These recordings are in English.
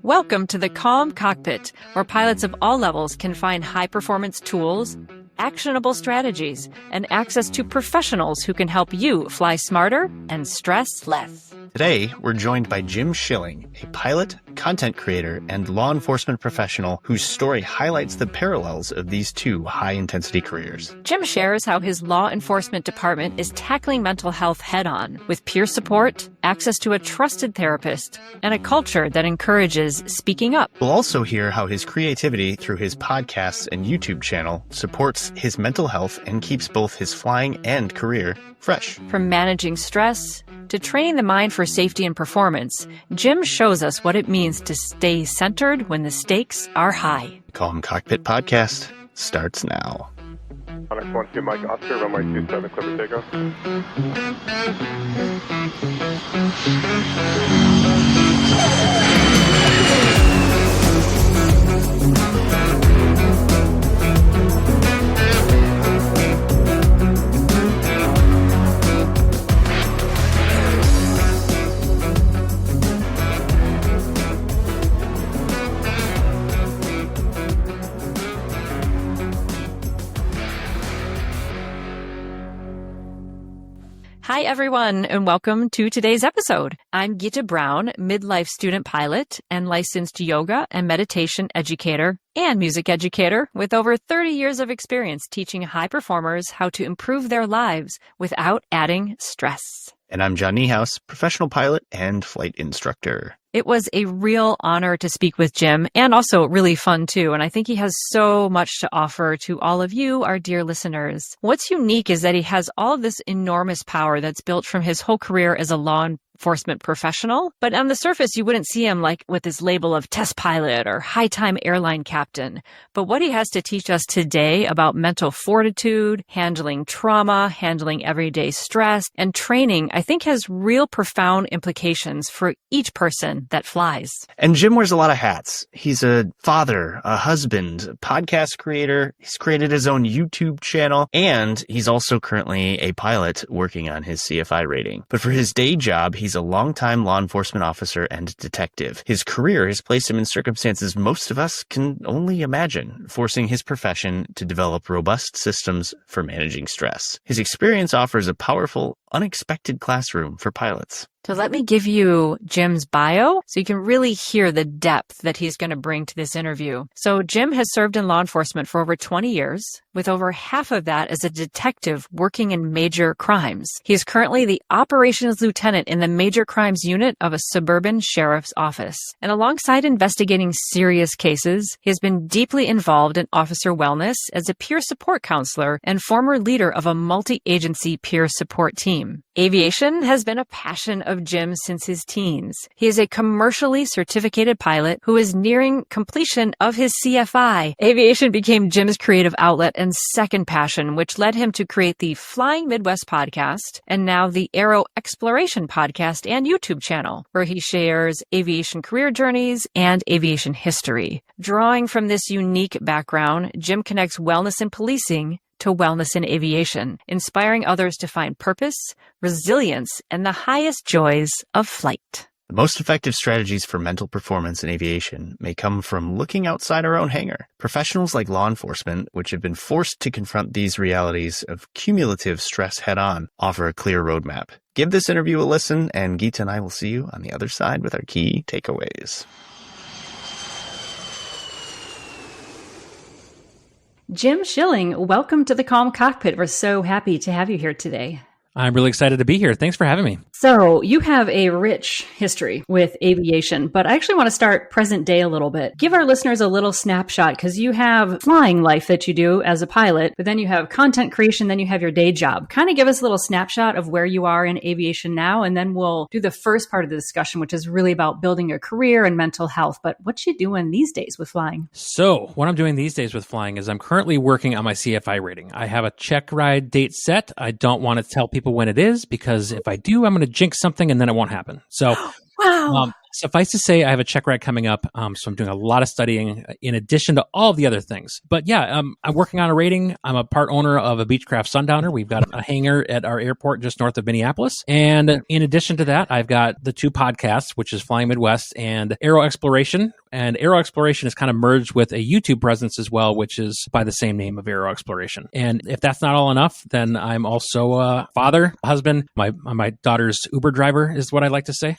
Welcome to the Calm Cockpit, where pilots of all levels can find high-performance tools, actionable strategies, and access to professionals who can help you fly smarter and stress less. Today, we're joined by Jim Schilling, a pilot, content creator, and law enforcement professional whose story highlights the parallels of these two high-intensity careers. Jim shares how his law enforcement department is tackling mental health head-on, with peer support, access to a trusted therapist, and a culture that encourages speaking up. We'll also hear how his creativity through his podcasts and YouTube channel supports his mental health and keeps both his flying and career fresh. From managing stress to training the mind for safety and performance, Jim shows us what it means to stay centered when the stakes are high. The Calm Cockpit podcast starts now. Onyx 1-2 Mike Oscar, runway 27, clear for takeoff. Hi, everyone, and welcome to today's episode. I'm Gita Brown, midlife student pilot and licensed yoga and meditation educator and music educator with over 30 years of experience teaching high performers how to improve their lives without adding stress. And I'm John Niehaus, professional pilot and flight instructor. It was a real honor to speak with Jim, and also really fun too. And I think he has so much to offer to all of you, our dear listeners. What's unique is that he has all of this enormous power that's built from his whole career as a law enforcement professional. But on the surface, you wouldn't see him like with his label of test pilot or high-time airline captain. But what he has to teach us today about mental fortitude, handling trauma, handling everyday stress, and training, I think has real profound implications for each person that flies. And Jim wears a lot of hats. He's a father, a husband, a podcast creator. He's created his own YouTube channel, and he's also currently a pilot working on his CFI rating. But for his day job, he's a longtime law enforcement officer and detective. His career has placed him in circumstances most of us can only imagine, forcing his profession to develop robust systems for managing stress. His experience offers a powerful, unexpected classroom for pilots. So let me give you Jim's bio so you can really hear the depth that he's going to bring to this interview. So Jim has served in law enforcement for over 20 years, with over half of that as a detective working in major crimes. He is currently the operations lieutenant in the major crimes unit of a suburban sheriff's office. And alongside investigating serious cases, he has been deeply involved in officer wellness as a peer support counselor and former leader of a multi-agency peer support team. Aviation has been a passion of Jim since his teens. He is a commercially certificated pilot who is nearing completion of his CFI. Aviation became Jim's creative outlet and second passion, which led him to create the Flying Midwest podcast and now the Aero Exploration podcast and YouTube channel, where he shares aviation career journeys and aviation history. Drawing from this unique background, Jim connects wellness in policing to wellness in aviation, inspiring others to find purpose, resilience, and the highest joys of flight. The most effective strategies for mental performance in aviation may come from looking outside our own hangar. Professionals like law enforcement, which have been forced to confront these realities of cumulative stress head-on, offer a clear roadmap. Give this interview a listen, and Geeta and I will see you on the other side with our key takeaways. Jim Schilling, welcome to the Calm Cockpit. We're so happy to have you here today. I'm really excited to be here. Thanks for having me. So you have a rich history with aviation, but I actually want to start present day a little bit. Give our listeners a little snapshot because you have flying life that you do as a pilot, but then you have content creation, then you have your day job. Kind of give us a little snapshot of where you are in aviation now, and then we'll do the first part of the discussion, which is really about building your career and mental health. But what you doing these days with flying? So what I'm doing these days with flying is I'm currently working on my CFI rating. I have a checkride date set. I don't want to tell people when it is because if I do, I'm going to jinx something and then it won't happen. So Wow. Suffice to say, I have a check ride coming up, so I'm doing a lot of studying in addition to all of the other things. But yeah, I'm working on a rating. I'm a part owner of a Beechcraft Sundowner. We've got a hangar at our airport just north of Minneapolis. And in addition to that, I've got the 2 podcasts, which is Flying Midwest and Aero Exploration. And Aero Exploration is kind of merged with a YouTube presence as well, which is by the same name of Aero Exploration. And if that's not all enough, then I'm also a father, husband. My daughter's Uber driver is what I like to say.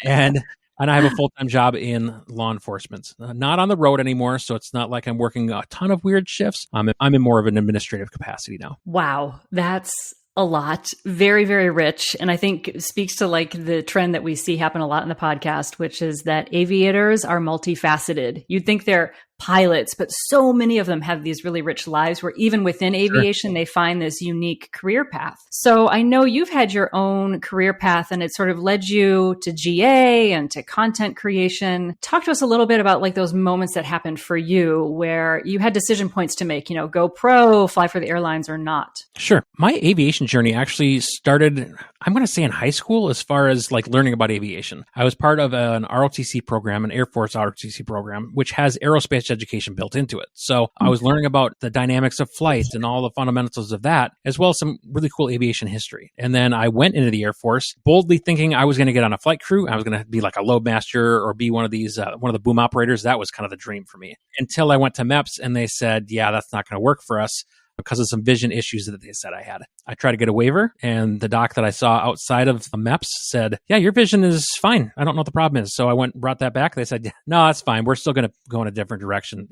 And I have a full-time job in law enforcement. Not on the road anymore, so it's not like I'm working a ton of weird shifts. I'm in more of an administrative capacity now. Wow, that's a lot. Very, very rich. And I think it speaks to like the trend that we see happen a lot in the podcast, which is that aviators are multifaceted. You'd think they're pilots, but so many of them have these really rich lives where even within aviation, they find this unique career path. So I know you've had your own career path and it sort of led you to GA and to content creation. Talk to us a little bit about like those moments that happened for you where you had decision points to make, go pro, fly for the airlines or not. Sure. My aviation journey actually started, I'm going to say in high school as far as like learning about aviation. I was part of an ROTC program, an Air Force ROTC program, which has aerospace education built into it. So I was learning about the dynamics of flight and all the fundamentals of that, as well as some really cool aviation history. And then I went into the Air Force boldly thinking I was going to get on a flight crew. I was going to be like a loadmaster or be one of these, one of the boom operators. That was kind of the dream for me until I went to MEPS and they said, yeah, that's not going to work for us because of some vision issues that they said I had. I tried to get a waiver and the doc that I saw outside of MEPS said, yeah, your vision is fine. I don't know what the problem is. So I went and brought that back. They said, no, that's fine. We're still going to go in a different direction.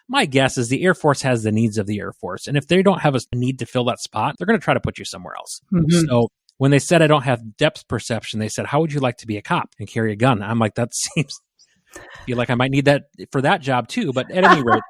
My guess is the Air Force has the needs of the Air Force. And if they don't have a need to fill that spot, they're going to try to put you somewhere else. Mm-hmm. So when they said I don't have depth perception, they said, how would you like to be a cop and carry a gun? I'm like, that seems... I feel like I might need that for that job too. But at any rate,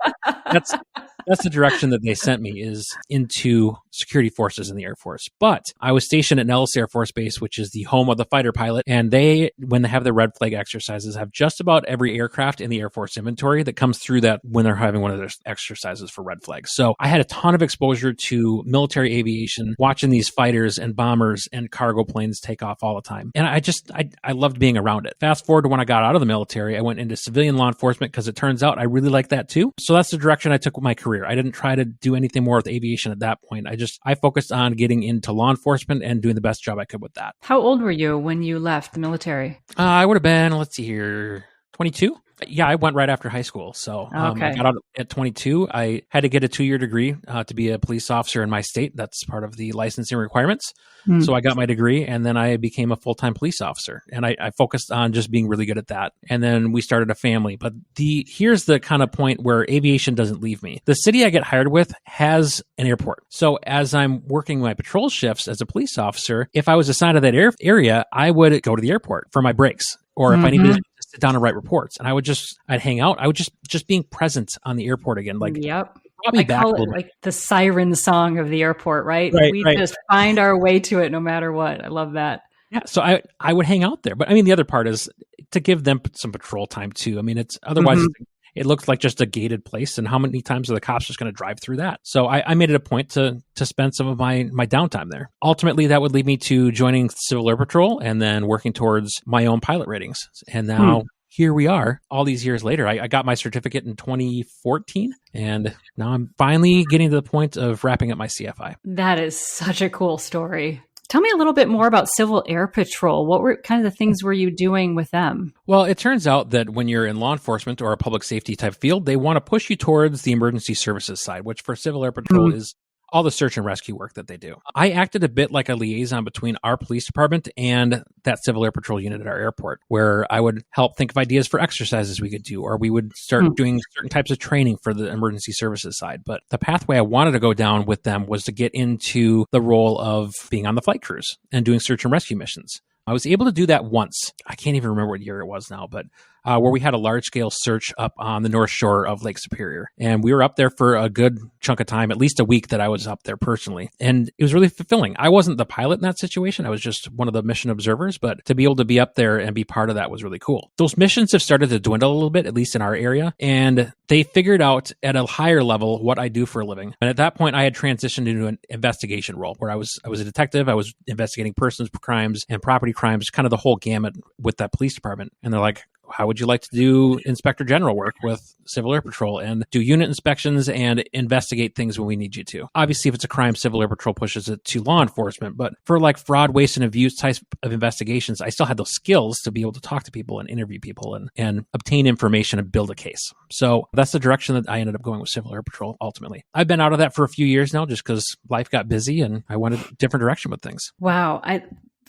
that's the direction that they sent me, is into security forces in the Air Force. But I was stationed at Nellis Air Force Base, which is the home of the fighter pilot. And they, when they have their red flag exercises, have just about every aircraft in the Air Force inventory that comes through that when they're having one of their exercises for red flags. So I had a ton of exposure to military aviation, watching these fighters and bombers and cargo planes take off all the time. And I loved being around it. Fast forward to when I got out of the military, I went into civilian law enforcement because it turns out I really like that too. So that's the direction I took with my career. I didn't try to do anything more with aviation at that point. I focused on getting into law enforcement and doing the best job I could with that. How old were you when you left the military? I would have been, let's see here, 22. Yeah, I went right after high school. So I got out at 22. I had to get a 2-year degree to be a police officer in my state. That's part of the licensing requirements. So I got my degree and then I became a full-time police officer. And I focused on just being really good at that. And then we started a family. But here's the kind of point where aviation doesn't leave me. The city I get hired with has an airport. So as I'm working my patrol shifts as a police officer, if I was assigned to that area, I would go to the airport for my breaks. Or if I needed to sit down and write reports, and I'd hang out. I would just being present on the airport again. Like, yep. I call it like the siren song of the airport, right? We just find our way to it no matter what. I love that. Yeah. So I would hang out there. But I mean, the other part is to give them some patrol time too. I mean, it's otherwise it looks like just a gated place. And how many times are the cops just going to drive through that? So I made it a point to spend some of my downtime there. Ultimately, that would lead me to joining Civil Air Patrol and then working towards my own pilot ratings. And now here we are all these years later. I got my certificate in 2014 and now I'm finally getting to the point of wrapping up my CFI. That is such a cool story. Tell me a little bit more about Civil Air Patrol. What were kind of the things were you doing with them? Well, it turns out that when you're in law enforcement or a public safety type field, they want to push you towards the emergency services side, which for Civil Air Patrol is all the search and rescue work that they do. I acted a bit like a liaison between our police department and that Civil Air Patrol unit at our airport, where I would help think of ideas for exercises we could do, or we would start doing certain types of training for the emergency services side. But the pathway I wanted to go down with them was to get into the role of being on the flight crews and doing search and rescue missions. I was able to do that once. I can't even remember what year it was now, but where we had a large-scale search up on the North Shore of Lake Superior. And we were up there for a good chunk of time, at least a week that I was up there personally. And it was really fulfilling. I wasn't the pilot in that situation. I was just one of the mission observers, but to be able to be up there and be part of that was really cool. Those missions have started to dwindle a little bit, at least in our area. And they figured out at a higher level what I do for a living. And at that point, I had transitioned into an investigation role where I was a detective. I was investigating persons crimes and property crimes, kind of the whole gamut with that police department. And they're like, how would you like to do inspector general work with Civil Air Patrol and do unit inspections and investigate things when we need you to? Obviously, if it's a crime, Civil Air Patrol pushes it to law enforcement. But for like fraud, waste, and abuse types of investigations, I still had those skills to be able to talk to people and interview people and obtain information and build a case. So that's the direction that I ended up going with Civil Air Patrol ultimately. I've been out of that for a few years now just because life got busy and I went a different direction with things. Wow. I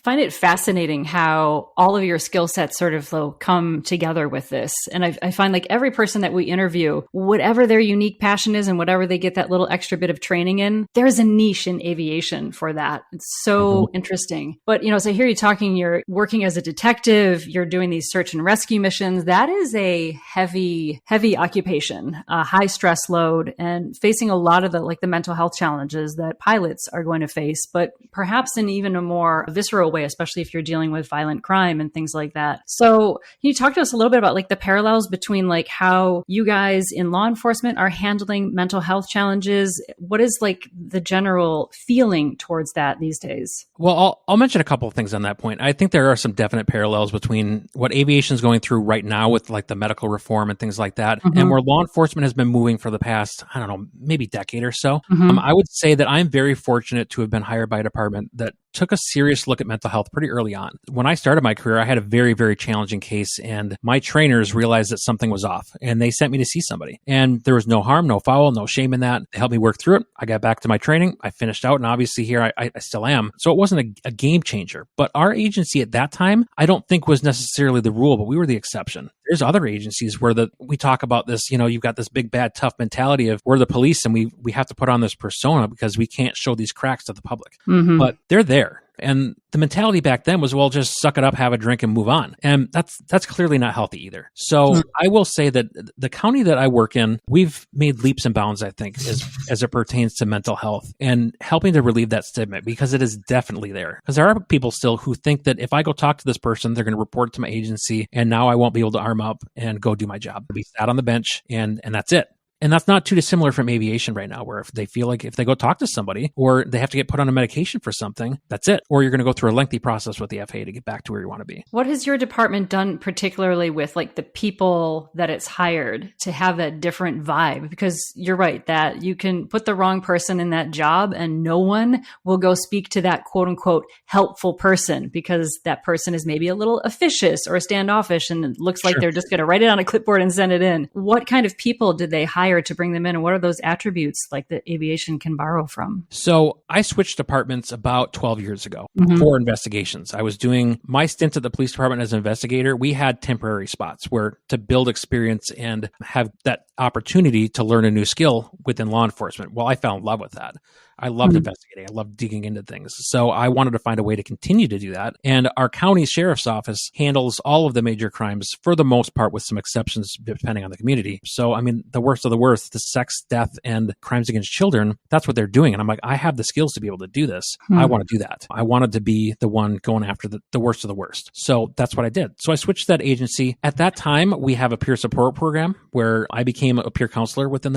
find it fascinating how all of your skill sets sort of come together with this. And I find like every person that we interview, whatever their unique passion is and whatever they get that little extra bit of training in, there's a niche in aviation for that. It's so interesting. But, so I hear you talking, you're working as a detective, you're doing these search and rescue missions. That is a heavy, heavy occupation, a high stress load, and facing a lot of the mental health challenges that pilots are going to face, but perhaps in even a more visceral way, especially if you're dealing with violent crime and things like that. So can you talk to us a little bit about the parallels between how you guys in law enforcement are handling mental health challenges? What is the general feeling towards that these days? Well, I'll mention a couple of things on that point. I think there are some definite parallels between what aviation is going through right now with the medical reform and things like that, and where law enforcement has been moving for the past, I don't know, maybe decade or so. I would say that I'm very fortunate to have been hired by a department that took a serious look at mental health pretty early on. When I started my career, I had a very, very challenging case, and my trainers realized that something was off, and they sent me to see somebody. And there was no harm, no foul, no shame in that. They helped me work through it. I got back to my training. I finished out, and obviously here I still am. So it wasn't a game changer. But our agency at that time, I don't think was necessarily the rule, but we were the exception. There's other agencies where we talk about this, you've got this big, bad, tough mentality of we're the police and we have to put on this persona because we can't show these cracks to the public. But they're there. And the mentality back then was, well, just suck it up, have a drink, and move on. And that's clearly not healthy either. So I will say that the county that I work in, we've made leaps and bounds, I think, as it pertains to mental health and helping to relieve that stigma, because it is definitely there. Because there are people still who think that if I go talk to this person, they're going to report it to my agency, and now I won't be able to arm up and go do my job. I'll be sat on the bench, and that's it. And that's not too dissimilar from aviation right now, where if they feel like if they go talk to somebody or they have to get put on a medication for something, that's it. Or you're going to go through a lengthy process with the FAA to get back to where you want to be. What has your department done particularly with the people that it's hired to have that different vibe? Because you're right that you can put the wrong person in that job and no one will go speak to that quote unquote helpful person because that person is maybe a little officious or standoffish and it looks like they're just going to write it on a clipboard and send it in. What kind of people did they hire to bring them in, and what are those attributes that aviation can borrow from? So I switched departments about 12 years ago for investigations. I was doing my stint at the police department as an investigator. We had temporary spots where to build experience and have that opportunity to learn a new skill within law enforcement. Well, I fell in love with that. I loved investigating. I loved digging into things. So I wanted to find a way to continue to do that. And our county sheriff's office handles all of the major crimes for the most part, with some exceptions depending on the community. So, I mean, the worst of the worst, the sex, death, and crimes against children, that's what they're doing. And I'm like, I have the skills to be able to do this. I want to do that. I wanted to be the one going after the worst of the worst. So that's what I did. So I switched that agency. At that time, we have a peer support program where I became a peer counselor within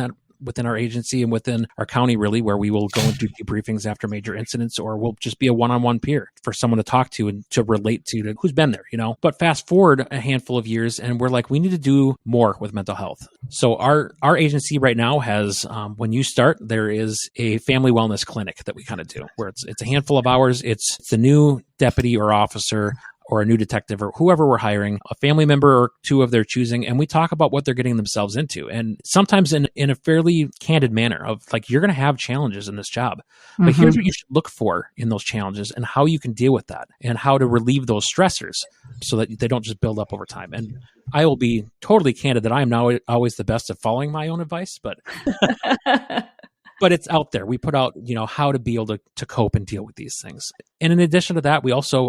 our agency and within our county, really, where we will go and do debriefings after major incidents, or we'll just be a one-on-one peer for someone to talk to and to relate to who's been there, But fast forward a handful of years and we're like, we need to do more with mental health. So our agency right now has, when you start, there is a family wellness clinic that we kind of do where it's a handful of hours. It's the new deputy or officer or a new detective or whoever we're hiring, a family member or two of their choosing, and we talk about what they're getting themselves into. And sometimes in a fairly candid manner of you're going to have challenges in this job, but here's what you should look for in those challenges and how you can deal with that and how to relieve those stressors so that they don't just build up over time. And I will be totally candid that I am now always the best at following my own advice, but but it's out there. We put out, how to be able to cope and deal with these things. And in addition to that,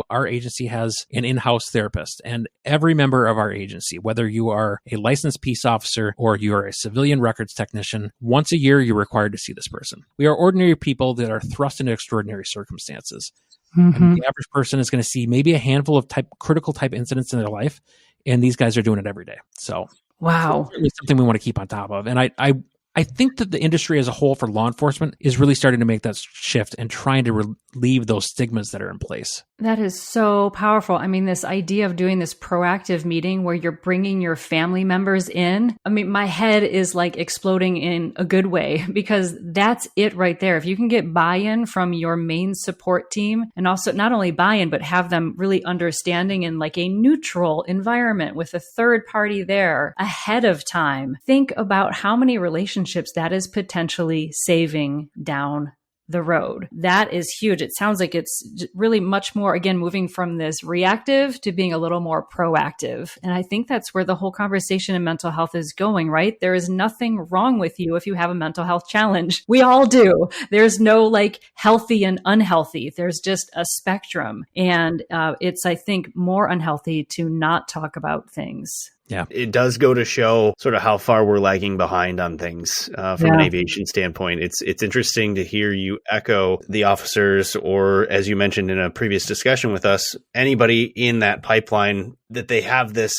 our agency has an in-house therapist, and every member of our agency, whether you are a licensed peace officer or you are a civilian records technician, once a year, you're required to see this person. We are ordinary people that are thrust into extraordinary circumstances. And the average person is going to see maybe a handful of critical type incidents in their life, and these guys are doing it every day. So wow, it's certainly something we want to keep on top of. And I think that the industry as a whole for law enforcement is really starting to make that shift and trying to relieve those stigmas that are in place. That is so powerful. I mean, this idea of doing this proactive meeting where you're bringing your family members in. I mean, my head is like exploding in a good way, because that's it right there. If you can get buy-in from your main support team, and also not only buy-in, but have them really understanding in like a neutral environment with a third party there ahead of time, think about how many relationships that is potentially saving down the road. That is huge. It sounds like it's really much more, again, moving from this reactive to being a little more proactive. And I think that's where the whole conversation in mental health is going, right? There is nothing wrong with you if you have a mental health challenge. We all do. There's no like healthy and unhealthy. There's just a spectrum. And it's, I think, more unhealthy to not talk about things. Yeah, it does go to show sort of how far we're lagging behind on things from an aviation standpoint. It's interesting to hear you echo the officers, or as you mentioned in a previous discussion with us, anybody in that pipeline, that they have this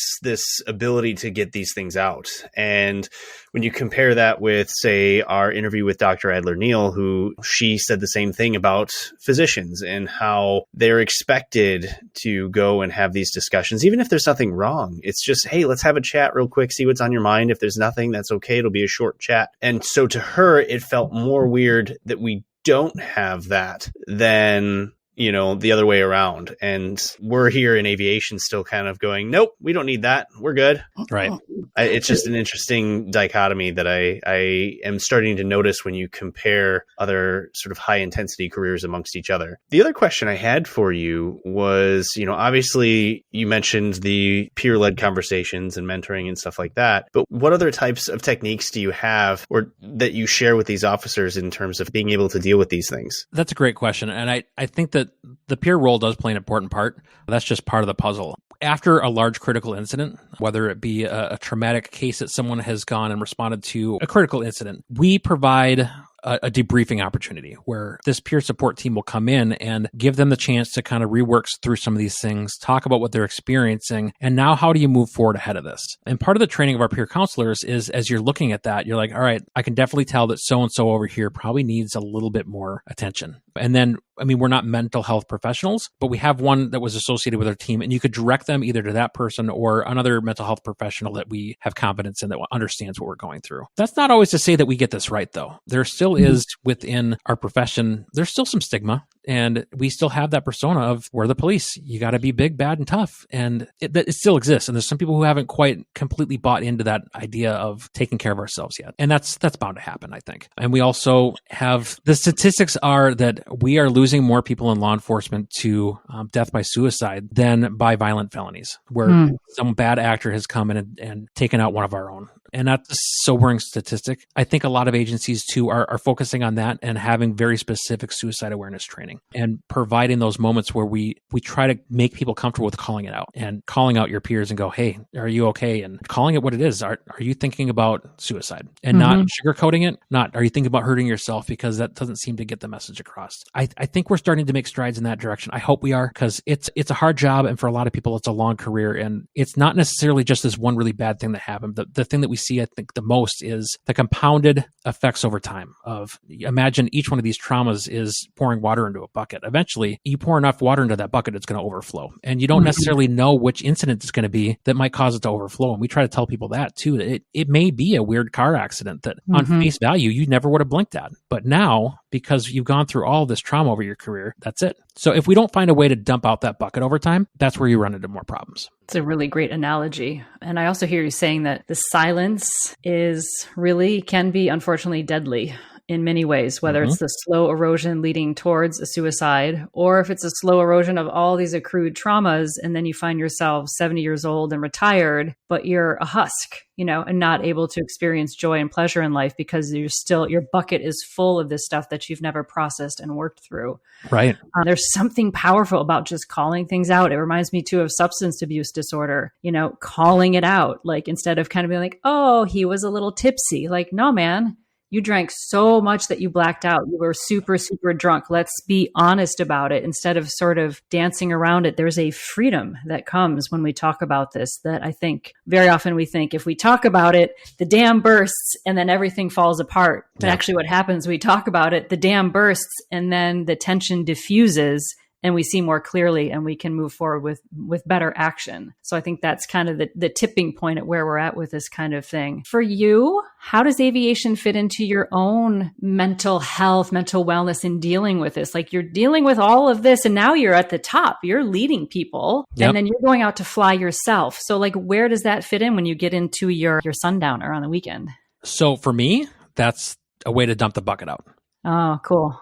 ability to get these things out. And when you compare that with, say, our interview with Dr. Adler-Neal, who she said the same thing about physicians and how they're expected to go and have these discussions, even if there's nothing wrong. It's just, hey, let's have a chat real quick, see what's on your mind. If there's nothing, that's okay. It'll be a short chat. And so to her, it felt more weird that we don't have that than the other way around. And we're here in aviation still kind of going, nope, we don't need that. We're good. Right. It's just an interesting dichotomy that I am starting to notice when you compare other sort of high intensity careers amongst each other. The other question I had for you was, obviously you mentioned the peer-led conversations and mentoring and stuff like that, but what other types of techniques do you have or that you share with these officers in terms of being able to deal with these things? That's a great question. And I think that the peer role does play an important part. That's just part of the puzzle. After a large critical incident, whether it be a traumatic case that someone has gone and responded to a critical incident, we provide a debriefing opportunity where this peer support team will come in and give them the chance to kind of rework through some of these things, talk about what they're experiencing, and now how do you move forward ahead of this? And part of the training of our peer counselors is, as you're looking at that, you're like, all right, I can definitely tell that so-and-so over here probably needs a little bit more attention. And then, we're not mental health professionals, but we have one that was associated with our team, and you could direct them either to that person or another mental health professional that we have competence in that understands what we're going through. That's not always to say that we get this right, though. There still is within our profession, there's still some stigma, and we still have that persona of we're the police. You got to be big, bad, and tough. And it still exists. And there's some people who haven't quite completely bought into that idea of taking care of ourselves yet. And that's bound to happen, I think. And we also have, the statistics are that we are losing more people in law enforcement to death by suicide than by violent felonies, where some bad actor has come in and taken out one of our own. And that's a sobering statistic. I think a lot of agencies too are focusing on that and having very specific suicide awareness training and providing those moments where we try to make people comfortable with calling it out and calling out your peers and go, hey, are you okay? And calling it what it is. Are you thinking about suicide? And not sugarcoating it? Not, are you thinking about hurting yourself? Because that doesn't seem to get the message across. I think we're starting to make strides in that direction. I hope we are, because it's a hard job. And for a lot of people, it's a long career. And it's not necessarily just this one really bad thing that happened. The thing that we see, I think, the most is the compounded effects over time of, imagine each one of these traumas is pouring water into a bucket. Eventually, you pour enough water into that bucket, it's going to overflow. And you don't necessarily know which incident it's going to be that might cause it to overflow. And we try to tell people that too. It may be a weird car accident that on face value, you never would have blinked at. But now, because you've gone through all this trauma over your career, that's it. So if we don't find a way to dump out that bucket over time, that's where you run into more problems. It's a really great analogy. And I also hear you saying that the silence can be unfortunately deadly. in many ways, whether it's the slow erosion leading towards a suicide, or if it's a slow erosion of all these accrued traumas. And then you find yourself 70 years old and retired, but you're a husk, and not able to experience joy and pleasure in life because your bucket is full of this stuff that you've never processed and worked through. Right. There's something powerful about just calling things out. It reminds me too of substance abuse disorder, calling it out, like instead of kind of being like, oh, he was a little tipsy. Like, no, man. You drank so much that you blacked out. You were super, super drunk. Let's be honest about it instead of sort of dancing around it. There's a freedom that comes when we talk about this that I think very often we think if we talk about it, the dam bursts and then everything falls apart. But actually what happens, we talk about it, the dam bursts and then the tension diffuses and we see more clearly and we can move forward with better action. So I think that's kind of the tipping point at where we're at with this kind of thing. For you, how does aviation fit into your own mental health, mental wellness in dealing with this? Like you're dealing with all of this and now you're at the top, you're leading people and then you're going out to fly yourself. So like, where does that fit in when you get into your sundowner on the weekend? So for me, that's a way to dump the bucket out. Oh, cool.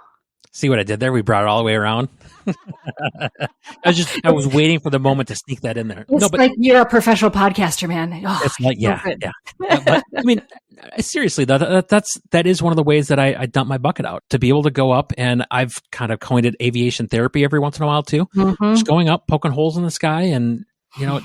See what I did there? We brought it all the way around. I was waiting for the moment to sneak that in there. It's like you're a professional podcaster, man. Oh, it's like, yeah. But I mean, seriously, that is one of the ways that I dump my bucket out, to be able to go up, and I've kind of coined it aviation therapy every once in a while too. Just going up, poking holes in the sky, and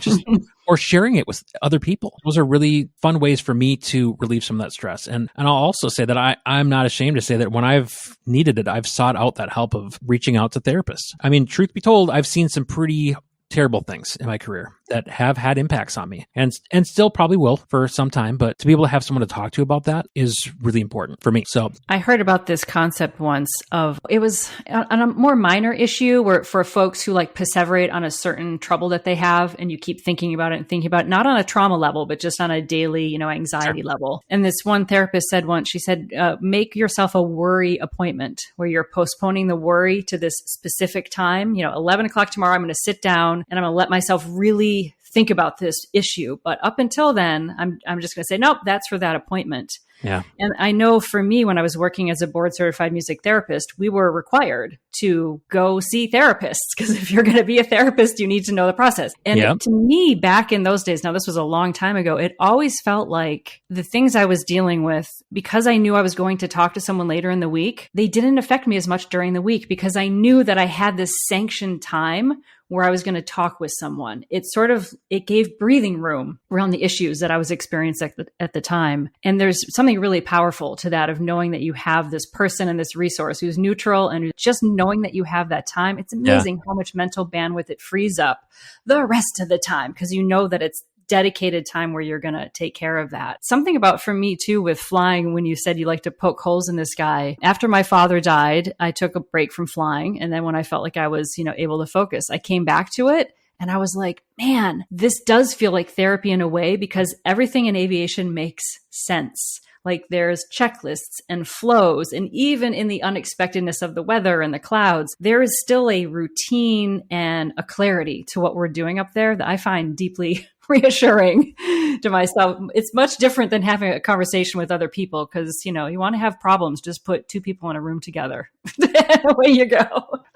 just or sharing it with other people. Those are really fun ways for me to relieve some of that stress. And I'll also say that I'm not ashamed to say that when I've needed it, I've sought out that help of reaching out to therapists. I mean, truth be told, I've seen some pretty terrible things in my career that have had impacts on me and still probably will for some time. But to be able to have someone to talk to about that is really important for me. So I heard about this concept once it was on a more minor issue where for folks who like perseverate on a certain trouble that they have and you keep thinking about it, not on a trauma level, but just on a daily, anxiety level. And this one therapist said once, she said, make yourself a worry appointment where you're postponing the worry to this specific time. 11 o'clock tomorrow, I'm going to sit down and I'm going to let myself really think about this issue. But up until then, I'm just going to say, nope, that's for that appointment. Yeah. And I know for me, when I was working as a board certified music therapist, we were required to go see therapists because if you're going to be a therapist, you need to know the process. And to me, back in those days, now this was a long time ago, it always felt like the things I was dealing with, because I knew I was going to talk to someone later in the week, they didn't affect me as much during the week because I knew that I had this sanctioned time where I was going to talk with someone. It gave breathing room around the issues that I was experiencing at the time. And there's something really powerful to that of knowing that you have this person and this resource who's neutral, and just knowing that you have that time. It's amazing how much mental bandwidth it frees up the rest of the time because you know that it's dedicated time where you're going to take care of that. Something about for me too with flying, when you said you like to poke holes in the sky. After my father died, I took a break from flying. And then when I felt like I was, able to focus, I came back to it. And I was like, man, this does feel like therapy in a way because everything in aviation makes sense. Like there's checklists and flows, and even in the unexpectedness of the weather and the clouds, there is still a routine and a clarity to what we're doing up there that I find deeply reassuring to myself. It's much different than having a conversation with other people because, you want to have problems, just put two people in a room together. Away you go.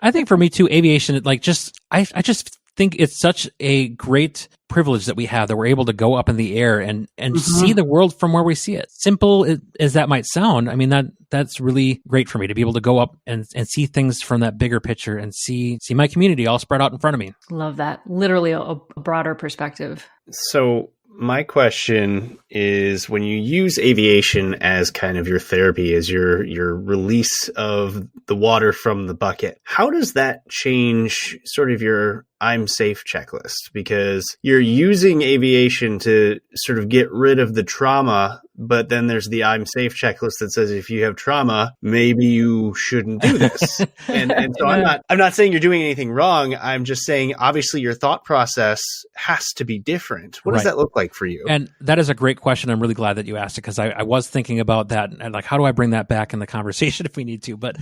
I think for me too, aviation, I just think it's such a great privilege that we have, that we're able to go up in the air and see the world from where we see it. Simple as that might sound, I mean, that's really great for me to be able to go up and see things from that bigger picture and see my community all spread out in front of me. Love that. Literally a broader perspective. So my question is, when you use aviation as kind of your therapy, as your release of the water from the bucket, how does that change sort of your I'm safe checklist? Because you're using aviation to sort of get rid of the trauma, but then there's the I'm safe checklist that says if you have trauma, maybe you shouldn't do this. and so I'm not saying you're doing anything wrong. I'm just saying obviously your thought process has to be different. What does that look like for you? And that is a great question. I'm really glad that you asked it because I was thinking about that and like, how do I bring that back in the conversation if we need to? But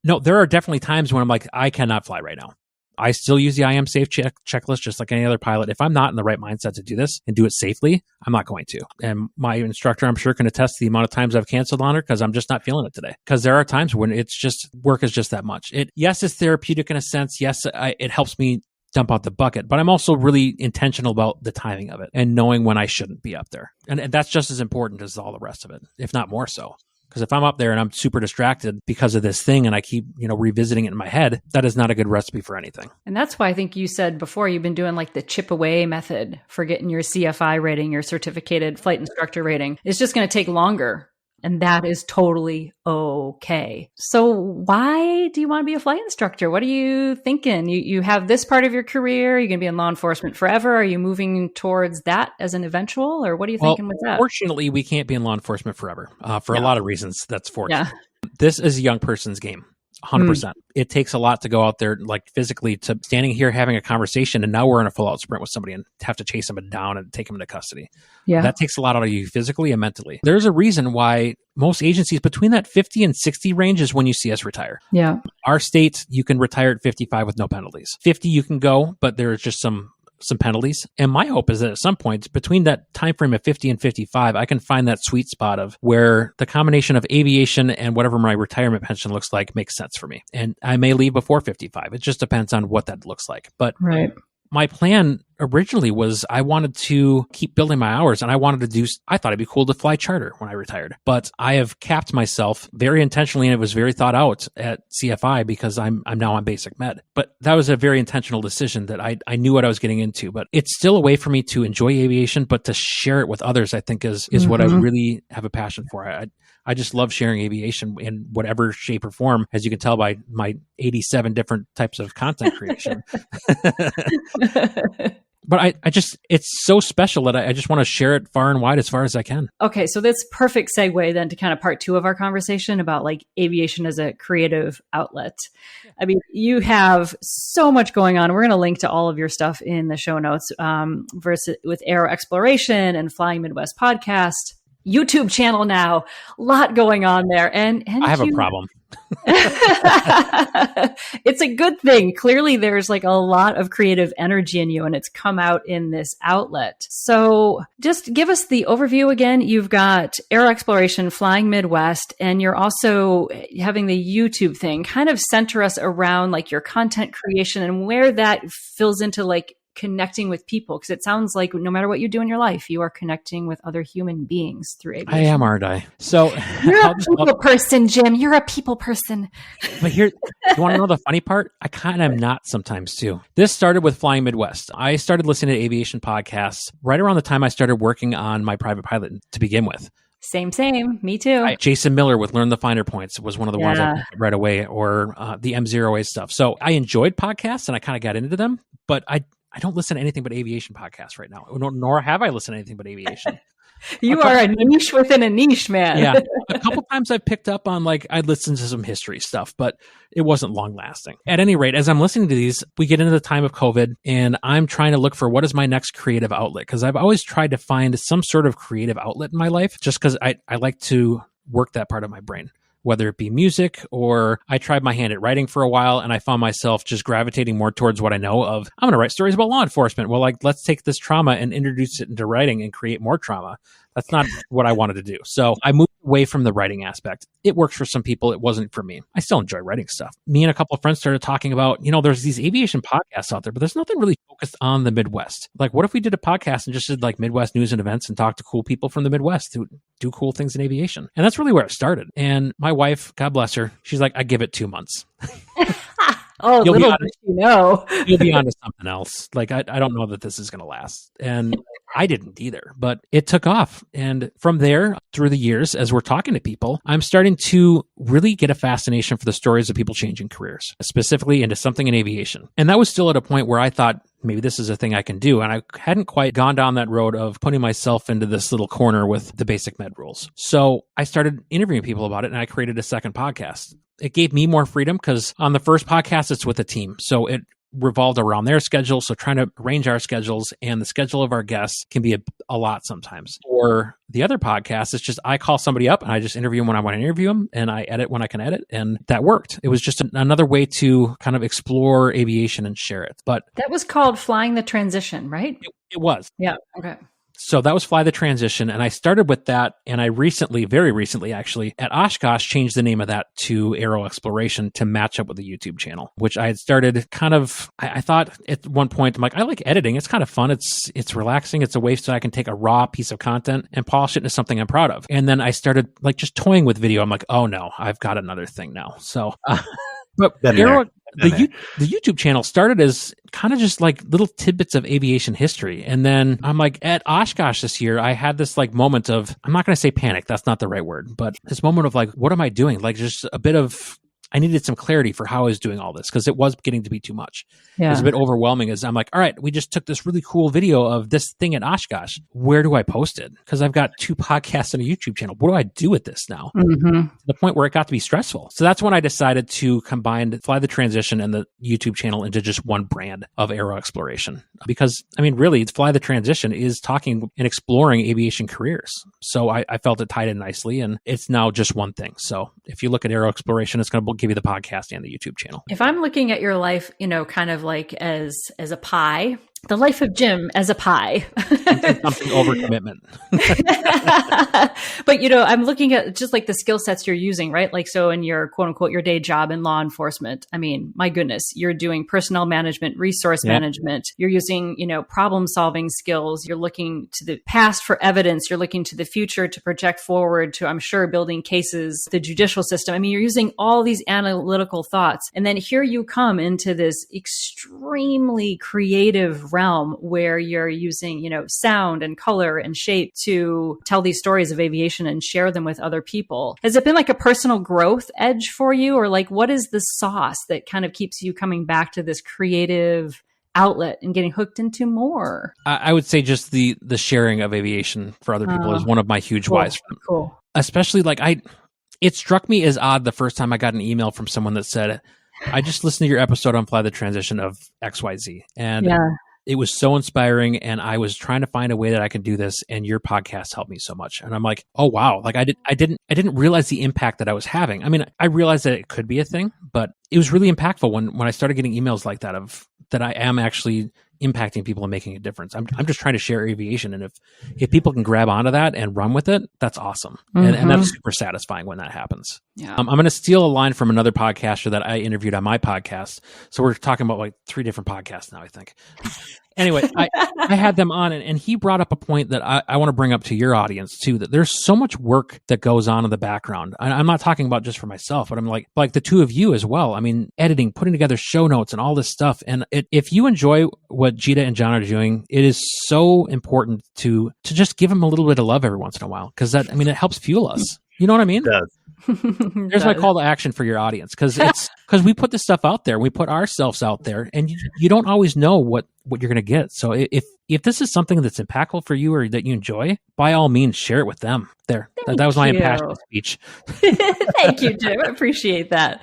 no, there are definitely times when I'm like, I cannot fly right now. I still use the I am safe checklist just like any other pilot. If I'm not in the right mindset to do this and do it safely, I'm not going to. And my instructor, I'm sure, can attest to the amount of times I've canceled on her because I'm just not feeling it today. Because there are times when it's just, work is just that much. Yes, it's therapeutic in a sense. Yes, it helps me dump out the bucket, but I'm also really intentional about the timing of it and knowing when I shouldn't be up there. And that's just as important as all the rest of it, if not more so. Because if I'm up there and I'm super distracted because of this thing and I keep, revisiting it in my head, that is not a good recipe for anything. And that's why I think you said before you've been doing like the chip away method for getting your CFI rating, your certificated flight instructor rating. It's just going to take longer. And that is totally okay. So why do you want to be a flight instructor? What are you thinking? You have this part of your career. You're going to be in law enforcement forever. Are you moving towards that as an eventual, or what are you thinking with that? Fortunately, we can't be in law enforcement forever for a lot of reasons. That's fortunate. Yeah. This is a young person's game. 100%. It takes a lot to go out there, like physically, to standing here having a conversation, and now we're in a full out sprint with somebody and have to chase them down and take them into custody. Yeah. That takes a lot out of you physically and mentally. There's a reason why most agencies between that 50 and 60 range is when you see us retire. Yeah. Our state, you can retire at 55 with no penalties. 50, you can go, but there's just some penalties. And my hope is that at some point between that time frame of 50 and 55, I can find that sweet spot of where the combination of aviation and whatever my retirement pension looks like makes sense for me. And I may leave before 55. It just depends on what that looks like. But my plan originally was I wanted to keep building my hours, and I thought it'd be cool to fly charter when I retired. But I have capped myself very intentionally, and it was very thought out at CFI because I'm now on basic med. But that was a very intentional decision that I knew what I was getting into. But it's still a way for me to enjoy aviation, but to share it with others, I think is what I really have a passion for. I just love sharing aviation in whatever shape or form, as you can tell by my 87 different types of content creation. But it's so special that I just want to share it far and wide as far as I can. Okay, so that's perfect segue then to kind of part two of our conversation about like aviation as a creative outlet. I mean, you have so much going on. We're going to link to all of your stuff in the show notes versus with Aero Exploration and Flying Midwest podcast. YouTube channel now, a lot going on there. And I have a problem. It's a good thing. Clearly there's like a lot of creative energy in you and it's come out in this outlet. So just give us the overview again. You've got Aero Exploration, Flying Midwest, and you're also having the YouTube thing. Kind of center us around like your content creation and where that fills into like connecting with people, because it sounds like no matter what you do in your life, you are connecting with other human beings through aviation. I am, aren't I? So you're a people person, Jim. You're a people person. But here, you want to know the funny part? I kind of am not sometimes too. This started with Flying Midwest. I started listening to aviation podcasts right around the time I started working on my private pilot to begin with. Same. Me too. Jason Miller with Learn the Finer Points was one of the ones I picked up right away, or the M0A stuff. So I enjoyed podcasts and I kind of got into them, but I don't listen to anything but aviation podcasts right now, nor have I listened to anything but aviation. You are a niche within a niche, man. Yeah. A couple times I picked up on I'd listened to some history stuff, but it wasn't long lasting. At any rate, as I'm listening to these, we get into the time of COVID and I'm trying to look for what is my next creative outlet. Cause I've always tried to find some sort of creative outlet in my life just cause I like to work that part of my brain. Whether it be music, or I tried my hand at writing for a while and I found myself just gravitating more towards what I know of. I'm going to write stories about law enforcement. Well, let's take this trauma and introduce it into writing and create more trauma. That's not what I wanted to do. So I moved away from the writing aspect. It works for some people. It wasn't for me. I still enjoy writing stuff. Me and a couple of friends started talking about, there's these aviation podcasts out there, but there's nothing really focused on the Midwest. Like, what if we did a podcast and just did like Midwest news and events and talk to cool people from the Midwest who do cool things in aviation? And that's really where it started. And my wife, God bless her, she's like, I give it 2 months. Oh, little did you know. You'll be on to something else. Like, I don't know that this is going to last. And I didn't either, but it took off. And from there, through the years, as we're talking to people, I'm starting to really get a fascination for the stories of people changing careers, specifically into something in aviation. And that was still at a point where I thought, maybe this is a thing I can do. And I hadn't quite gone down that road of putting myself into this little corner with the basic med rules. So I started interviewing people about it and I created a second podcast. It gave me more freedom because on the first podcast, it's with a team. So it revolved around their schedule. So trying to arrange our schedules and the schedule of our guests can be a lot sometimes. Or the other podcast is just I call somebody up and I just interview them when I want to interview them, and I edit when I can edit. And that worked. It was just another way to kind of explore aviation and share it. But that was called Flying the Transition, right? It was. Yeah. Okay. So that was Fly the Transition. And I started with that. And I very recently actually, at Oshkosh, changed the name of that to Aero Exploration to match up with the YouTube channel, which I had started kind of, I thought at one point, I'm like, I like editing. It's kind of fun. It's relaxing. It's a way so I can take a raw piece of content and polish it into something I'm proud of. And then I started like just toying with video. I'm like, oh no, I've got another thing now. So, but Aero, the YouTube channel started as kind of just like little tidbits of aviation history. And then I'm like, at Oshkosh this year, I had this like moment of, I'm not going to say panic. That's not the right word, but this moment of like, what am I doing? Like just a bit of, I needed some clarity for how I was doing all this because it was getting to be too much. Yeah. It was a bit overwhelming as I'm like, all right, we just took this really cool video of this thing at Oshkosh. Where do I post it? Because I've got 2 podcasts and a YouTube channel. What do I do with this now? To the point where it got to be stressful. So that's when I decided to combine Fly the Transition and the YouTube channel into just one brand of Aero Exploration. Because, I mean, really, Fly the Transition is talking and exploring aviation careers. So I felt it tied in nicely, and it's now just one thing. So if you look at Aero Exploration, it's going to give you the podcast and the YouTube channel. If I'm looking at your life, kind of like as a pie, the life of Jim as a pie. Something overcommitment. But, I'm looking at just like the skill sets you're using, right? Like, so in your quote unquote, your day job in law enforcement, I mean, my goodness, you're doing personnel management, resource management. You're using, problem solving skills. You're looking to the past for evidence. You're looking to the future to project forward to, I'm sure, building cases, the judicial system. I mean, you're using all these analytical thoughts. And then here you come into this extremely creative realm where you're using, sound and color and shape to tell these stories of aviation and share them with other people. Has it been like a personal growth edge for you? Or like, what is the sauce that kind of keeps you coming back to this creative outlet and getting hooked into more? I would say just the sharing of aviation for other people is one of my huge whys. Cool. Especially like it struck me as odd the first time I got an email from someone that said, I just listened to your episode on Fly the Transition of XYZ. And it was so inspiring, and I was trying to find a way that I can do this, and your podcast helped me so much. And I'm like, oh wow, like I didn't realize the impact that I was having. I mean, I realized that it could be a thing, but it was really impactful when I started getting emails like that of that I am actually impacting people and making a difference. I'm just trying to share aviation, and if people can grab onto that and run with it, that's awesome. And that's super satisfying when that happens. Yeah. I'm going to steal a line from another podcaster that I interviewed on my podcast. So we're talking about like 3 different podcasts now, I think. Anyway, I had them on, and he brought up a point that I want to bring up to your audience too, that there's so much work that goes on in the background. I'm not talking about just for myself, but I'm like the 2 of you as well. I mean, editing, putting together show notes and all this stuff. And if you enjoy what Gita and John are doing, it is so important to just give them a little bit of love every once in a while. Cause it helps fuel us. You know what I mean? It does. There's my call to action for your audience, because we put this stuff out there, we put ourselves out there, and you don't always know what you're going to get. So if this is something that's impactful for you or that you enjoy, by all means, share it with them. That was my impassioned speech. Thank you, Jim. I appreciate that.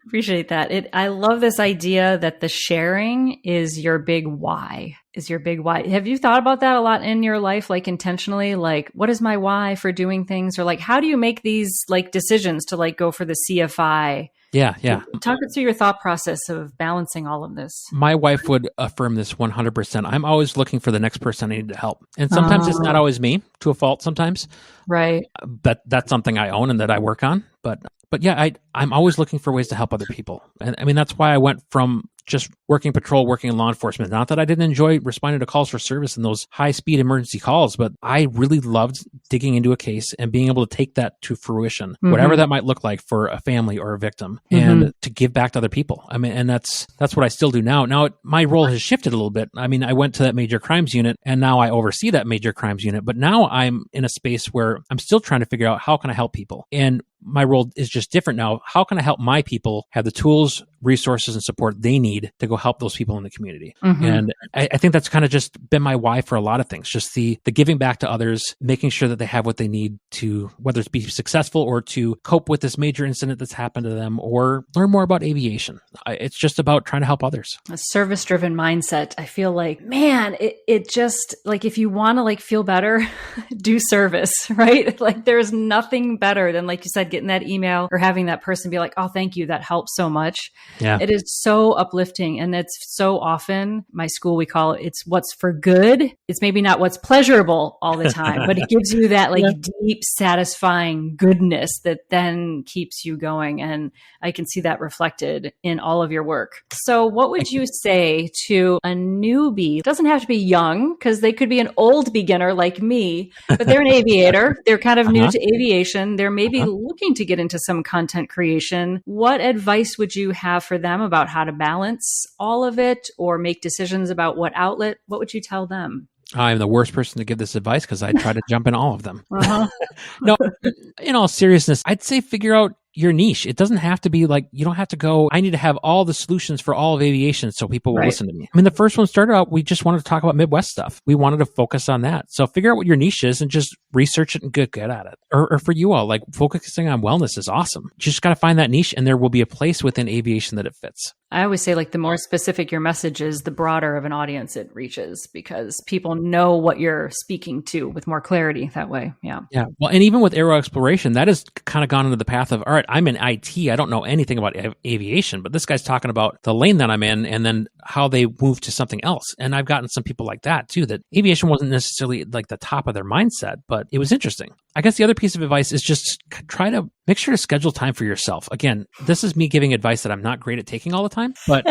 Appreciate that. I love this idea that the sharing is your big why. Have you thought about that a lot in your life, like intentionally? Like, what is my why for doing things? Or like, how do you make these like decisions to like go for the CFI? Yeah. Talk us through your thought process of balancing all of this. My wife would affirm this 100%. I'm always looking for the next person I need to help. And sometimes it's not always me, to a fault sometimes. Right. But that's something I own and that I work on. But yeah, I'm always looking for ways to help other people. And I mean, that's why I went from just working patrol, working in law enforcement. Not that I didn't enjoy responding to calls for service and those high-speed emergency calls, but I really loved digging into a case and being able to take that to fruition, whatever that might look like for a family or a victim, and to give back to other people. I mean, and that's what I still do now. Now, my role has shifted a little bit. I mean, I went to that major crimes unit, and now I oversee that major crimes unit. But now I'm in a space where I'm still trying to figure out how can I help people. And my role is just different now. How can I help my people have the tools, resources, and support they need to go help those people in the community? Mm-hmm. And I think that's kind of just been my why for a lot of things, just the giving back to others, making sure that they have what they need to, whether it's be successful or to cope with this major incident that's happened to them or learn more about aviation. It's just about trying to help others. A service-driven mindset. I feel like, man, it just like, if you want to like feel better, do service, right? Like there's nothing better than, like you said, getting that email or having that person be like, oh, thank you. That helps so much. Yeah. It is so uplifting. And it's so often, my school, we call it, it's what's for good. It's maybe not what's pleasurable all the time, but it gives you that like deep, satisfying goodness that then keeps you going. And I can see that reflected in all of your work. So what would you say to a newbie? It doesn't have to be young, because they could be an old beginner like me, but they're an aviator. They're kind of new to aviation. They're maybe looking to get into some content creation. What advice would you have for them about how to balance all of it or make decisions about what outlet? What would you tell them? I'm the worst person to give this advice because I try to jump in all of them. No, in all seriousness, I'd say figure out your niche. It doesn't have to be like, you don't have to go, I need to have all the solutions for all of aviation so people will listen to me. I mean, the first one started out, we just wanted to talk about Midwest stuff. We wanted to focus on that. So figure out what your niche is and just research it and get good at it. Or for you all, like focusing on wellness is awesome. You just got to find that niche and there will be a place within aviation that it fits. I always say, like, the more specific your message is, the broader of an audience it reaches, because people know what you're speaking to with more clarity that way. Yeah. Yeah. Well, and even with aero exploration, that has kind of gone into the path of, all right, I'm in IT. I don't know anything about aviation, but this guy's talking about the lane that I'm in and then how they move to something else. And I've gotten some people like that too, that aviation wasn't necessarily like the top of their mindset, but it was interesting. I guess the other piece of advice is just try to make sure to schedule time for yourself. Again, this is me giving advice that I'm not great at taking all the time, but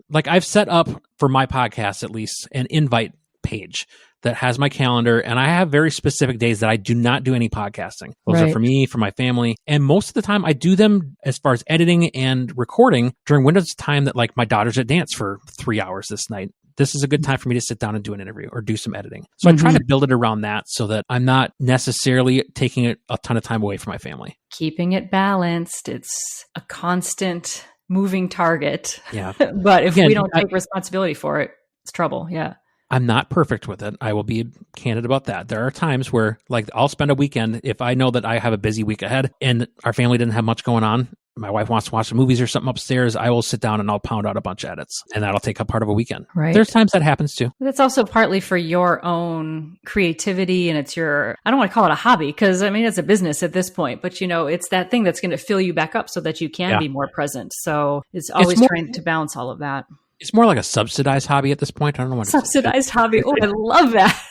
like I've set up for my podcast, at least, an invite page that has my calendar, and I have very specific days that I do not do any podcasting. Those are for me, for my family. And most of the time I do them as far as editing and recording during windows of time that, like, my daughter's at dance for 3 hours this night. This is a good time for me to sit down and do an interview or do some editing. So I try to build it around that so that I'm not necessarily taking a ton of time away from my family. Keeping it balanced. It's a constant moving target. Yeah. But if we don't take responsibility for it, it's trouble. Yeah. I'm not perfect with it. I will be candid about that. There are times where, like, I'll spend a weekend, if I know that I have a busy week ahead and our family didn't have much going on, my wife wants to watch the movies or something upstairs, I will sit down and I'll pound out a bunch of edits, and that'll take up part of a weekend. Right. There's times that happens too. That's also partly for your own creativity, and it's your, I don't want to call it a hobby, because I mean, it's a business at this point, but you know, it's that thing that's going to fill you back up so that you can be more present. So it's always trying to balance all of that. It's more like a subsidized hobby at this point. I don't know what subsidized hobby. Oh, I love that.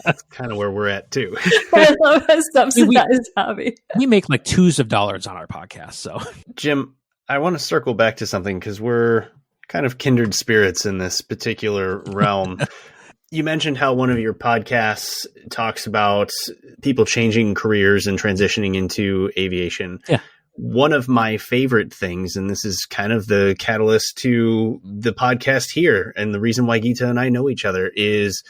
That's kind of where we're at too. I love a subsidized hobby. We make like $2s of dollars on our podcast. So, Jim, I want to circle back to something because we're kind of kindred spirits in this particular realm. You mentioned how one of your podcasts talks about people changing careers and transitioning into aviation. Yeah. One of my favorite things, and this is kind of the catalyst to the podcast here, and the reason why Geeta and I know each other, is,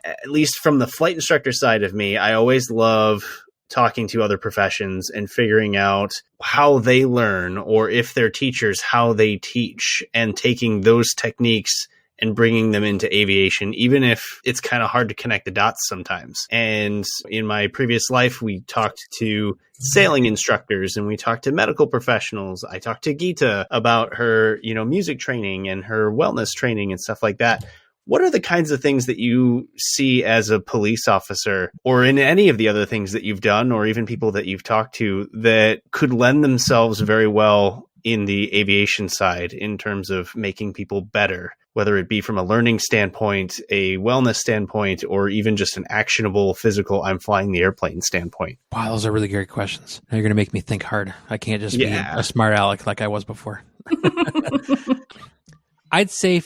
at least from the flight instructor side of me, I always love talking to other professions and figuring out how they learn, or if they're teachers, how they teach, and taking those techniques and bringing them into aviation, even if it's kind of hard to connect the dots sometimes. And in my previous life, we talked to sailing instructors and we talked to medical professionals. I talked to Geeta about her, music training and her wellness training and stuff like that. What are the kinds of things that you see as a police officer, or in any of the other things that you've done, or even people that you've talked to, that could lend themselves very well in the aviation side in terms of making people better, whether it be from a learning standpoint, a wellness standpoint, or even just an actionable physical, I'm flying the airplane standpoint? Wow, those are really great questions. Now you're going to make me think hard. I can't just be a smart aleck like I was before. I'd say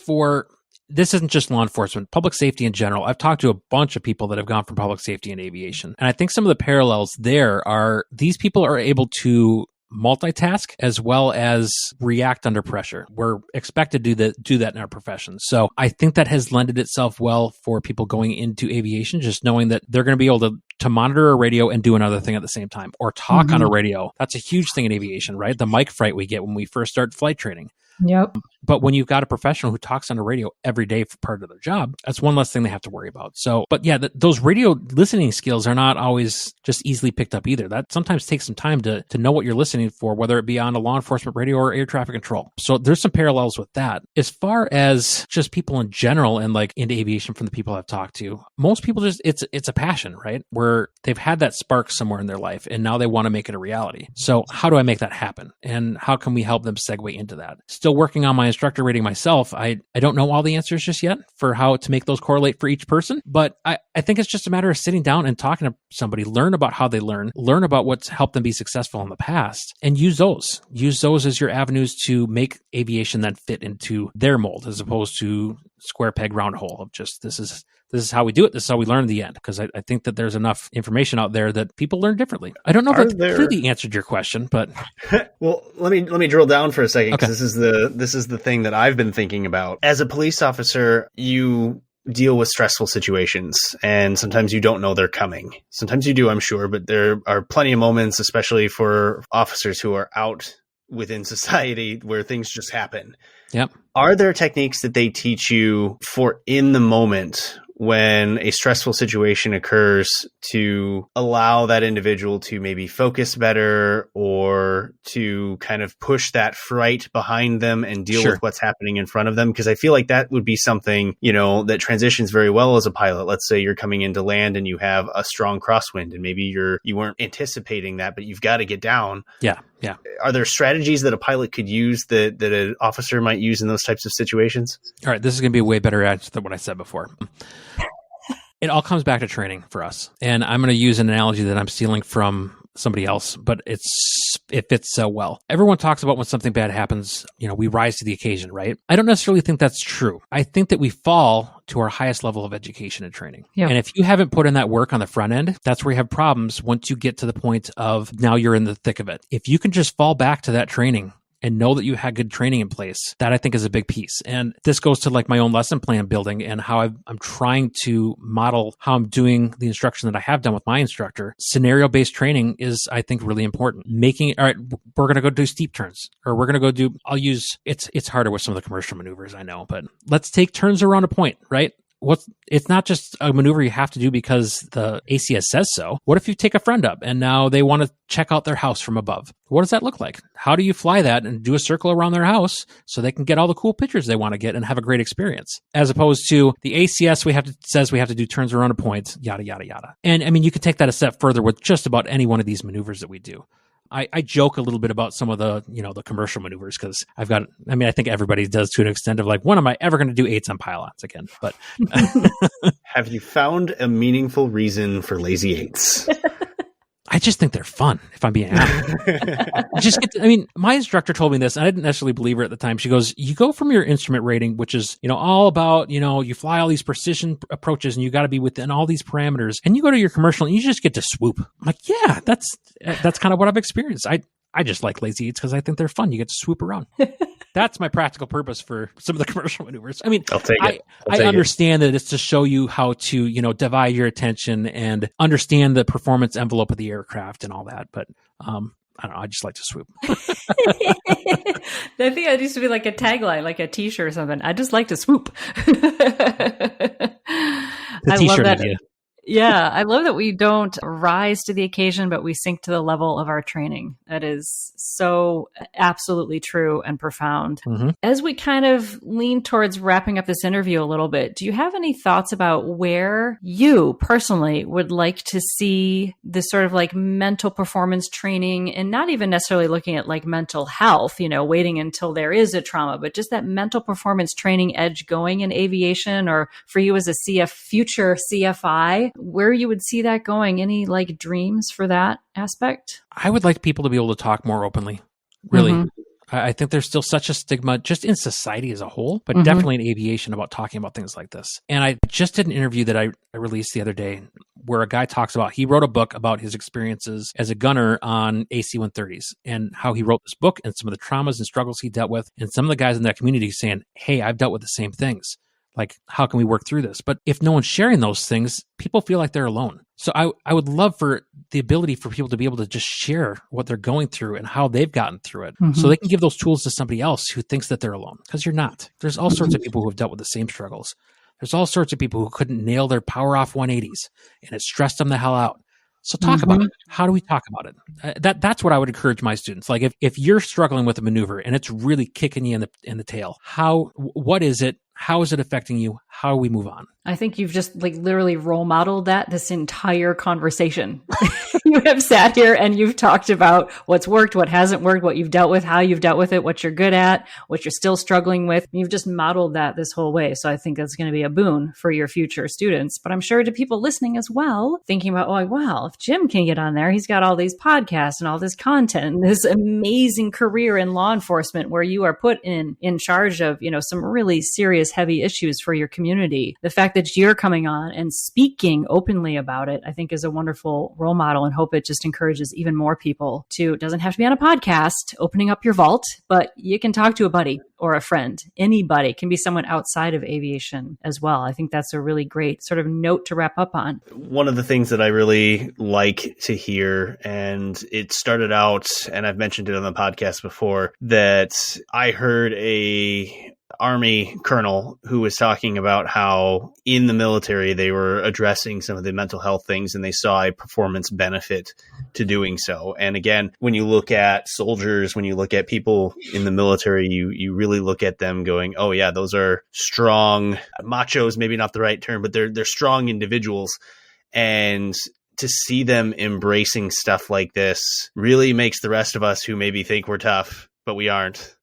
this isn't just law enforcement, public safety in general. I've talked to a bunch of people that have gone from public safety and aviation. And I think some of the parallels there are these people are able to multitask as well as react under pressure. We're expected to do that in our profession. So I think that has lended itself well for people going into aviation, just knowing that they're going to be able to monitor a radio and do another thing at the same time, or talk on a radio. That's a huge thing in aviation, right? The mic fright we get when we first start flight training. Yep. But when you've got a professional who talks on the radio every day for part of their job, that's one less thing they have to worry about. So, but yeah, those radio listening skills are not always just easily picked up either. That sometimes takes some time to know what you're listening for, whether it be on a law enforcement radio or air traffic control. So there's some parallels with that. As far as just people in general and like into aviation from the people I've talked to, most people just, it's a passion, right? Where they've had that spark somewhere in their life and now they want to make it a reality. So how do I make that happen? And how can we help them segue into that? Still working on my instructor rating myself. I don't know all the answers just yet for how to make those correlate for each person, but I think it's just a matter of sitting down and talking to somebody, learn about how they learn about what's helped them be successful in the past, and use those as your avenues to make aviation then fit into their mold, as opposed to square peg round hole of just this is how we do it. This is how we learn in the end. Because I think that there's enough information out there that people learn differently. I don't know if that completely answered your question, but well, let me drill down for a second, because this is the thing that I've been thinking about. As a police officer, you deal with stressful situations, and sometimes you don't know they're coming. Sometimes you do, I'm sure, but there are plenty of moments, especially for officers who are out within society, where things just happen. Yep. Are there techniques that they teach you for in the moment when a stressful situation occurs to allow that individual to maybe focus better, or to kind of push that fright behind them and deal with what's happening in front of them? Because I feel like that would be something, that transitions very well as a pilot. Let's say you're coming into land and you have a strong crosswind, and maybe you weren't anticipating that, but you've got to get down. Yeah. Yeah. Are there strategies that a pilot could use that an officer might use in those types of situations? All right. This is going to be a way better answer than what I said before. It all comes back to training for us. And I'm going to use an analogy that I'm stealing from somebody else, but it fits so well. Everyone talks about when something bad happens, we rise to the occasion, right? I don't necessarily think that's true. I think that we fall to our highest level of education and training. Yeah. And if you haven't put in that work on the front end, that's where you have problems once you get to the point of now you're in the thick of it. If you can just fall back to that training and know that you had good training in place, that I think is a big piece. And this goes to like my own lesson plan building and how I'm trying to model how I'm doing the instruction that I have done with my instructor. Scenario-based training is, I think, really important. All right, we're going to go do steep turns, or we're going to go it's harder with some of the commercial maneuvers, I know, but let's take turns around a point, right? It's not just a maneuver you have to do because the ACS says so. What if you take a friend up and now they want to check out their house from above? What does that look like? How do you fly that and do a circle around their house so they can get all the cool pictures they want to get and have a great experience? As opposed to the ACS says we have to do turns around a point, yada, yada, yada. And I mean, you can take that a step further with just about any one of these maneuvers that we do. I joke a little bit about some of the, the commercial maneuvers because I think everybody does to an extent of like, when am I ever going to do 8s on pylons again? But have you found a meaningful reason for lazy 8s? I just think they're fun, if I'm being honest. My instructor told me this, and I didn't necessarily believe her at the time. She goes, you go from your instrument rating, which is, all about, you fly all these precision approaches and you got to be within all these parameters, and you go to your commercial and you just get to swoop. I'm like, yeah, that's kind of what I've experienced. I just like lazy 8s because I think they're fun. You get to swoop around. That's my practical purpose for some of the commercial maneuvers. I mean, I understand that it's to show you how to, divide your attention and understand the performance envelope of the aircraft and all that. But I don't know. I just like to swoop. I think it used to be like a tagline, like a T-shirt or something. I just like to swoop. The T-shirt idea. Yeah, I love that we don't rise to the occasion, but we sink to the level of our training. That is so absolutely true and profound. Mm-hmm. As we kind of lean towards wrapping up this interview a little bit, do you have any thoughts about where you personally would like to see this sort of like mental performance training, and not even necessarily looking at like mental health, waiting until there is a trauma, but just that mental performance training edge going in aviation, or for you as a future CFI? Where you would see that going? Any like dreams for that aspect? I would like people to be able to talk more openly. Really. Mm-hmm. I think there's still such a stigma just in society as a whole, but definitely in aviation about talking about things like this. And I just did an interview that I released the other day where a guy talks about, he wrote a book about his experiences as a gunner on AC-130s and how he wrote this book and some of the traumas and struggles he dealt with. And some of the guys in that community saying, hey, I've dealt with the same things. Like, how can we work through this? But if no one's sharing those things, people feel like they're alone. So I would love for the ability for people to be able to just share what they're going through and how they've gotten through it. So they can give those tools to somebody else who thinks that they're alone, because you're not. There's all sorts of people who have dealt with the same struggles. There's all sorts of people who couldn't nail their power off 180s and it stressed them the hell out. So talk about it. How do we talk about it? That's what I would encourage my students. Like if you're struggling with a maneuver and it's really kicking you in the tail, what is it? How is it affecting you? How do we move on? I think you've just like literally role modeled that this entire conversation. You have sat here and you've talked about what's worked, what hasn't worked, what you've dealt with, how you've dealt with it, what you're good at, what you're still struggling with. You've just modeled that this whole way. So I think that's going to be a boon for your future students. But I'm sure to people listening as well, thinking about, oh, wow, if Jim can get on there, he's got all these podcasts and all this content, and this amazing career in law enforcement where you are put in charge of, some really serious, heavy issues for your community. The fact that you're coming on and speaking openly about it, I think is a wonderful role model, and hope it just encourages even more people to, it doesn't have to be on a podcast, opening up your vault, but you can talk to a buddy or a friend. Anybody, can be someone outside of aviation as well. I think that's a really great sort of note to wrap up on. One of the things that I really like to hear, and it started out, and I've mentioned it on the podcast before, that I heard a Army colonel who was talking about how in the military they were addressing some of the mental health things and they saw a performance benefit to doing so. And again, when you look at soldiers, when you look at people in the military, you really look at them going, oh yeah, those are strong machos, maybe not the right term, but they're strong individuals. And to see them embracing stuff like this really makes the rest of us who maybe think we're tough, but we aren't,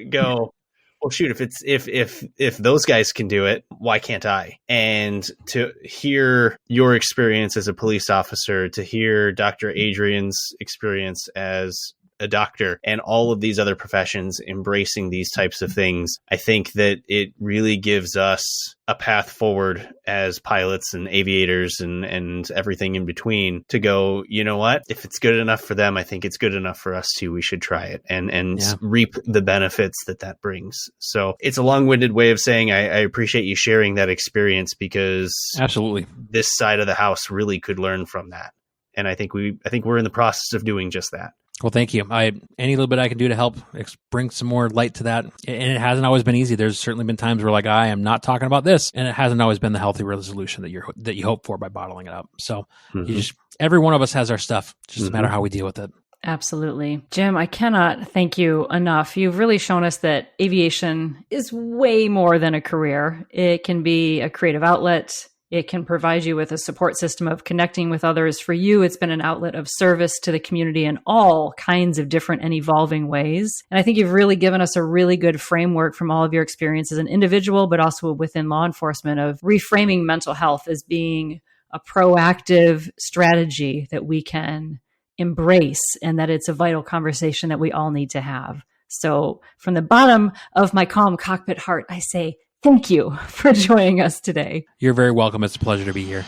go, well, shoot, if those guys can do it, why can't I? And to hear your experience as a police officer, to hear Dr. Adrian's experience as a doctor, and all of these other professions embracing these types of things, I think that it really gives us a path forward as pilots and aviators and everything in between to go, you know what? If it's good enough for them, I think it's good enough for us too. We should try it and reap the benefits that brings. So it's a long-winded way of saying I appreciate you sharing that experience, because absolutely this side of the house really could learn from that. And I think we're in the process of doing just that. Well, thank you. Any little bit I can do to help bring some more light to that. And it hasn't always been easy. There's certainly been times where I am not talking about this, and it hasn't always been the healthy resolution that you hope for by bottling it up. So every one of us has our stuff. It's just a matter of how we deal with it. Absolutely. Jim, I cannot thank you enough. You've really shown us that aviation is way more than a career. It can be a creative outlet. It can provide you with a support system of connecting with others. For you, it's been an outlet of service to the community in all kinds of different and evolving ways. And I think you've really given us a really good framework from all of your experience as an individual, but also within law enforcement, of reframing mental health as being a proactive strategy that we can embrace, and that it's a vital conversation that we all need to have. So from the bottom of my calm cockpit heart, I say, thank you for joining us today. You're very welcome. It's a pleasure to be here.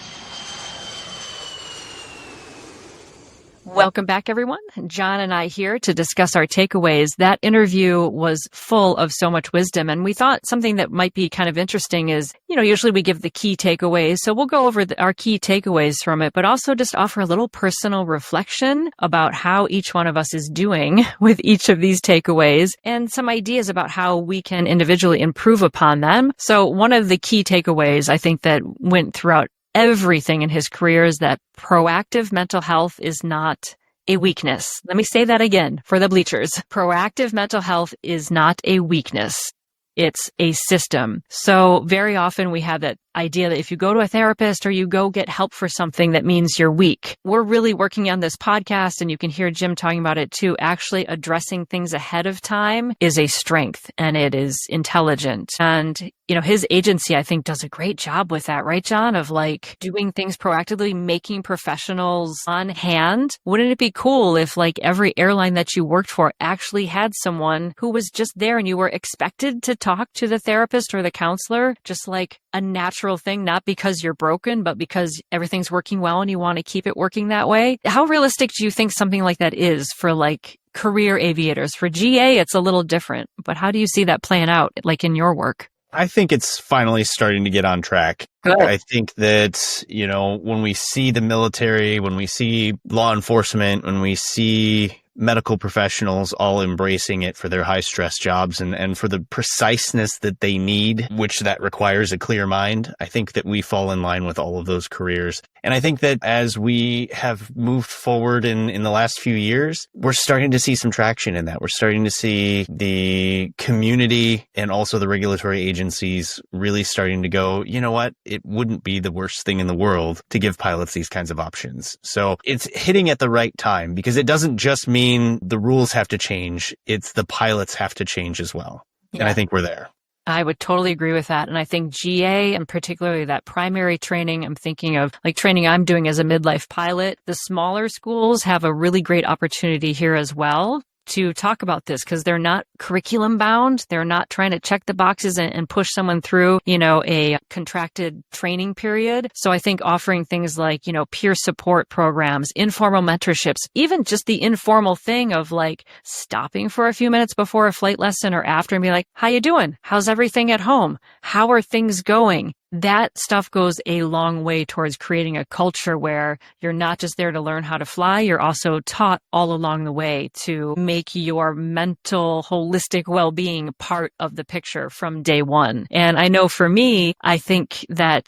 Welcome back, everyone. John and I here to discuss our takeaways. That interview was full of so much wisdom, and we thought something that might be kind of interesting is, usually we give the key takeaways, so we'll go over our key takeaways from it, but also just offer a little personal reflection about how each one of us is doing with each of these takeaways, and some ideas about how we can individually improve upon them. So one of the key takeaways I think that went throughout everything in his career is that proactive mental health is not a weakness. Let me say that again for the bleachers. Proactive mental health is not a weakness. It's a system. So very often we have that idea that if you go to a therapist or you go get help for something, that means you're weak. We're really working on this podcast, and you can hear Jim talking about it too. Actually addressing things ahead of time is a strength, and it is intelligent. And, you know, his agency, I think, does a great job with that, right, John? Of like doing things proactively, making professionals on hand. Wouldn't it be cool if like every airline that you worked for actually had someone who was just there and you were expected to talk to the therapist or the counselor, just like a natural thing, not because you're broken, but because everything's working well and you want to keep it working that way? How realistic do you think something like that is for like career aviators? For GA, it's a little different, but how do you see that playing out like in your work? I think it's finally starting to get on track. Good. I think that, you know, when we see the military, when we see law enforcement, when we see medical professionals all embracing it for their high stress jobs and for the preciseness that they need, which that requires a clear mind, I think that we fall in line with all of those careers. And I think that as we have moved forward in the last few years, we're starting to see some traction in that. We're starting to see the community and also the regulatory agencies really starting to go, you know what, it wouldn't be the worst thing in the world to give pilots these kinds of options. So it's hitting at the right time, because it doesn't just mean the rules have to change. It's the pilots have to change as well. Yeah. And I think we're there. I would totally agree with that. And I think GA, and particularly that primary training, I'm thinking of like training I'm doing as a midlife pilot. The smaller schools have a really great opportunity here as well to talk about this, because they're not curriculum bound. They're not trying to check the boxes and push someone through, you know, a contracted training period. So I think offering things like, you know, peer support programs, informal mentorships, even just the informal thing of like stopping for a few minutes before a flight lesson or after and be like, how you doing? How's everything at home? How are things going? That stuff goes a long way towards creating a culture where you're not just there to learn how to fly, you're also taught all along the way to make your mental, holistic well-being part of the picture from day one. And I know for me, I think that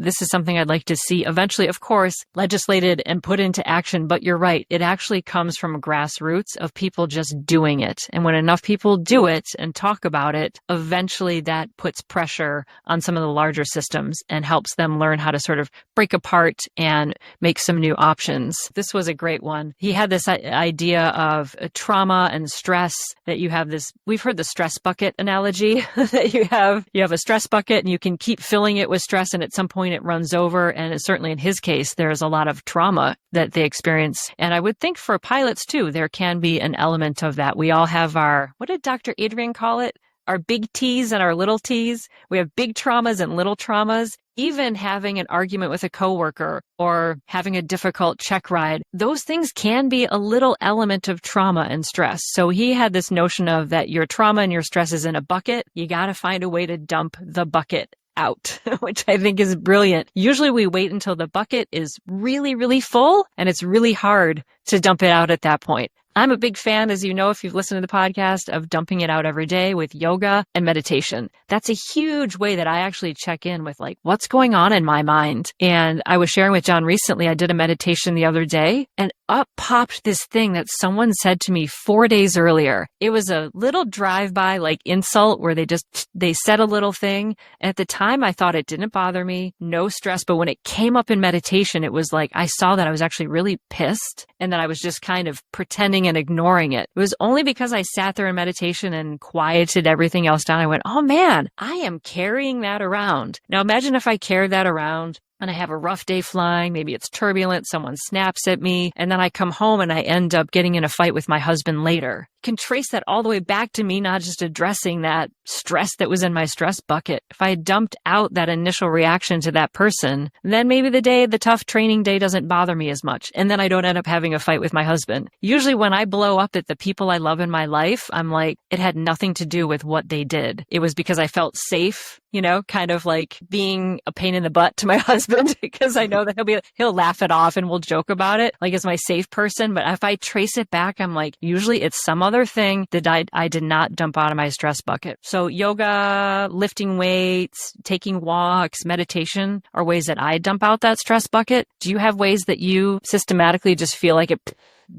this is something I'd like to see eventually, of course, legislated and put into action. But you're right. It actually comes from grassroots of people just doing it. And when enough people do it and talk about it, eventually that puts pressure on some of the larger systems and helps them learn how to sort of break apart and make some new options. This was a great one. He had this idea of trauma and stress, that you have this, we've heard the stress bucket analogy, that you have a stress bucket and you can keep filling it with stress, and at some point it runs over. And certainly in his case, there's a lot of trauma that they experience. And I would think for pilots too, there can be an element of that. We all have our, what did Dr. Adrian call it? Our big T's and our little T's. We have big traumas and little traumas. Even having an argument with a coworker or having a difficult check ride, those things can be a little element of trauma and stress. So he had this notion of that your trauma and your stress is in a bucket. You got to find a way to dump the bucket out, which I think is brilliant. Usually we wait until the bucket is really, really full, and it's really hard to dump it out at that point. I'm a big fan, as you know, if you've listened to the podcast, of dumping it out every day with yoga and meditation. That's a huge way that I actually check in with like, what's going on in my mind? And I was sharing with John recently, I did a meditation the other day, and up popped this thing that someone said to me 4 days earlier. It was a little drive-by like insult where they said a little thing. And at the time I thought it didn't bother me, no stress. But when it came up in meditation, it was like, I saw that I was actually really pissed and that I was just kind of pretending and ignoring it. It was only because I sat there in meditation and quieted everything else down. I went, oh man, I am carrying that around. Now imagine if I carried that around and I have a rough day flying, maybe it's turbulent, someone snaps at me, and then I come home and I end up getting in a fight with my husband later. Can trace that all the way back to me not just addressing that stress that was in my stress bucket. If I had dumped out that initial reaction to that person, then maybe the tough training day doesn't bother me as much, and then I don't end up having a fight with my husband. Usually when I blow up at the people I love in my life, I'm like, it had nothing to do with what they did. It was because I felt safe, you know, kind of like being a pain in the butt to my husband because I know that he'll laugh it off and we'll joke about it, like as my safe person. But if I trace it back, I'm like, usually it's some other thing that I did not dump out of my stress bucket. So yoga, lifting weights, taking walks, meditation are ways that I dump out that stress bucket. Do you have ways that you systematically just feel like it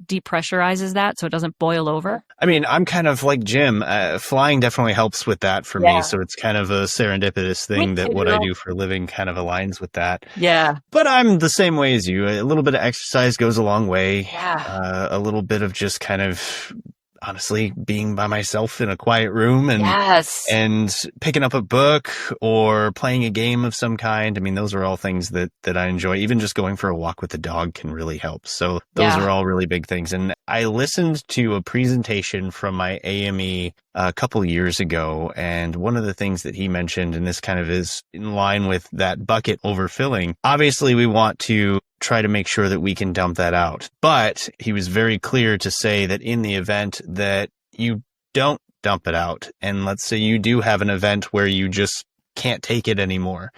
depressurizes that so it doesn't boil over? I mean, I'm kind of like Jim. Flying definitely helps with that for me. So it's kind of a serendipitous thing that what I do for a living kind of aligns with that. Yeah. But I'm the same way as you. A little bit of exercise goes a long way. Yeah. A little bit of just kind of honestly being by myself in a quiet room and picking up a book or playing a game of some kind. I mean, those are all things that I enjoy. Even just going for a walk with the dog can really help. So those are all really big things. And I listened to a presentation from my AME a couple years ago. And one of the things that he mentioned, and this kind of is in line with that bucket overfilling, obviously we want to try to make sure that we can dump that out. But he was very clear to say that in the event that you don't dump it out, and let's say you do have an event where you just can't take it anymore.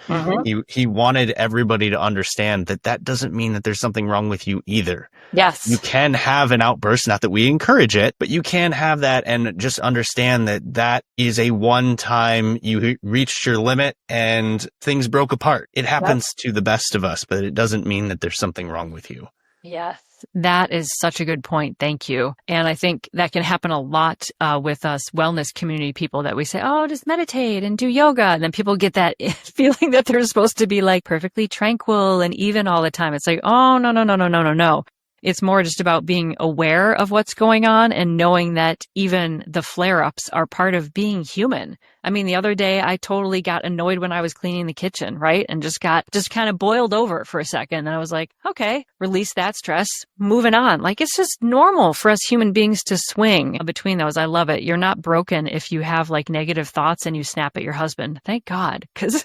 He wanted everybody to understand that that doesn't mean that there's something wrong with you either. Yes. You can have an outburst, not that we encourage it, but you can have that and just understand that that is a one time you reached your limit and things broke apart. It happens to the best of us, but it doesn't mean that there's something wrong with you. Yes. That is such a good point. Thank you. And I think that can happen a lot with us wellness community people that we say, oh, just meditate and do yoga. And then people get that feeling that they're supposed to be like perfectly tranquil and even all the time. It's like, oh, no. It's more just about being aware of what's going on and knowing that even the flare-ups are part of being human. I mean, the other day I totally got annoyed when I was cleaning the kitchen, right? And just kind of boiled over for a second. And I was like, okay, release that stress, moving on. Like, it's just normal for us human beings to swing between those. I love it. You're not broken if you have like negative thoughts and you snap at your husband. Thank God, because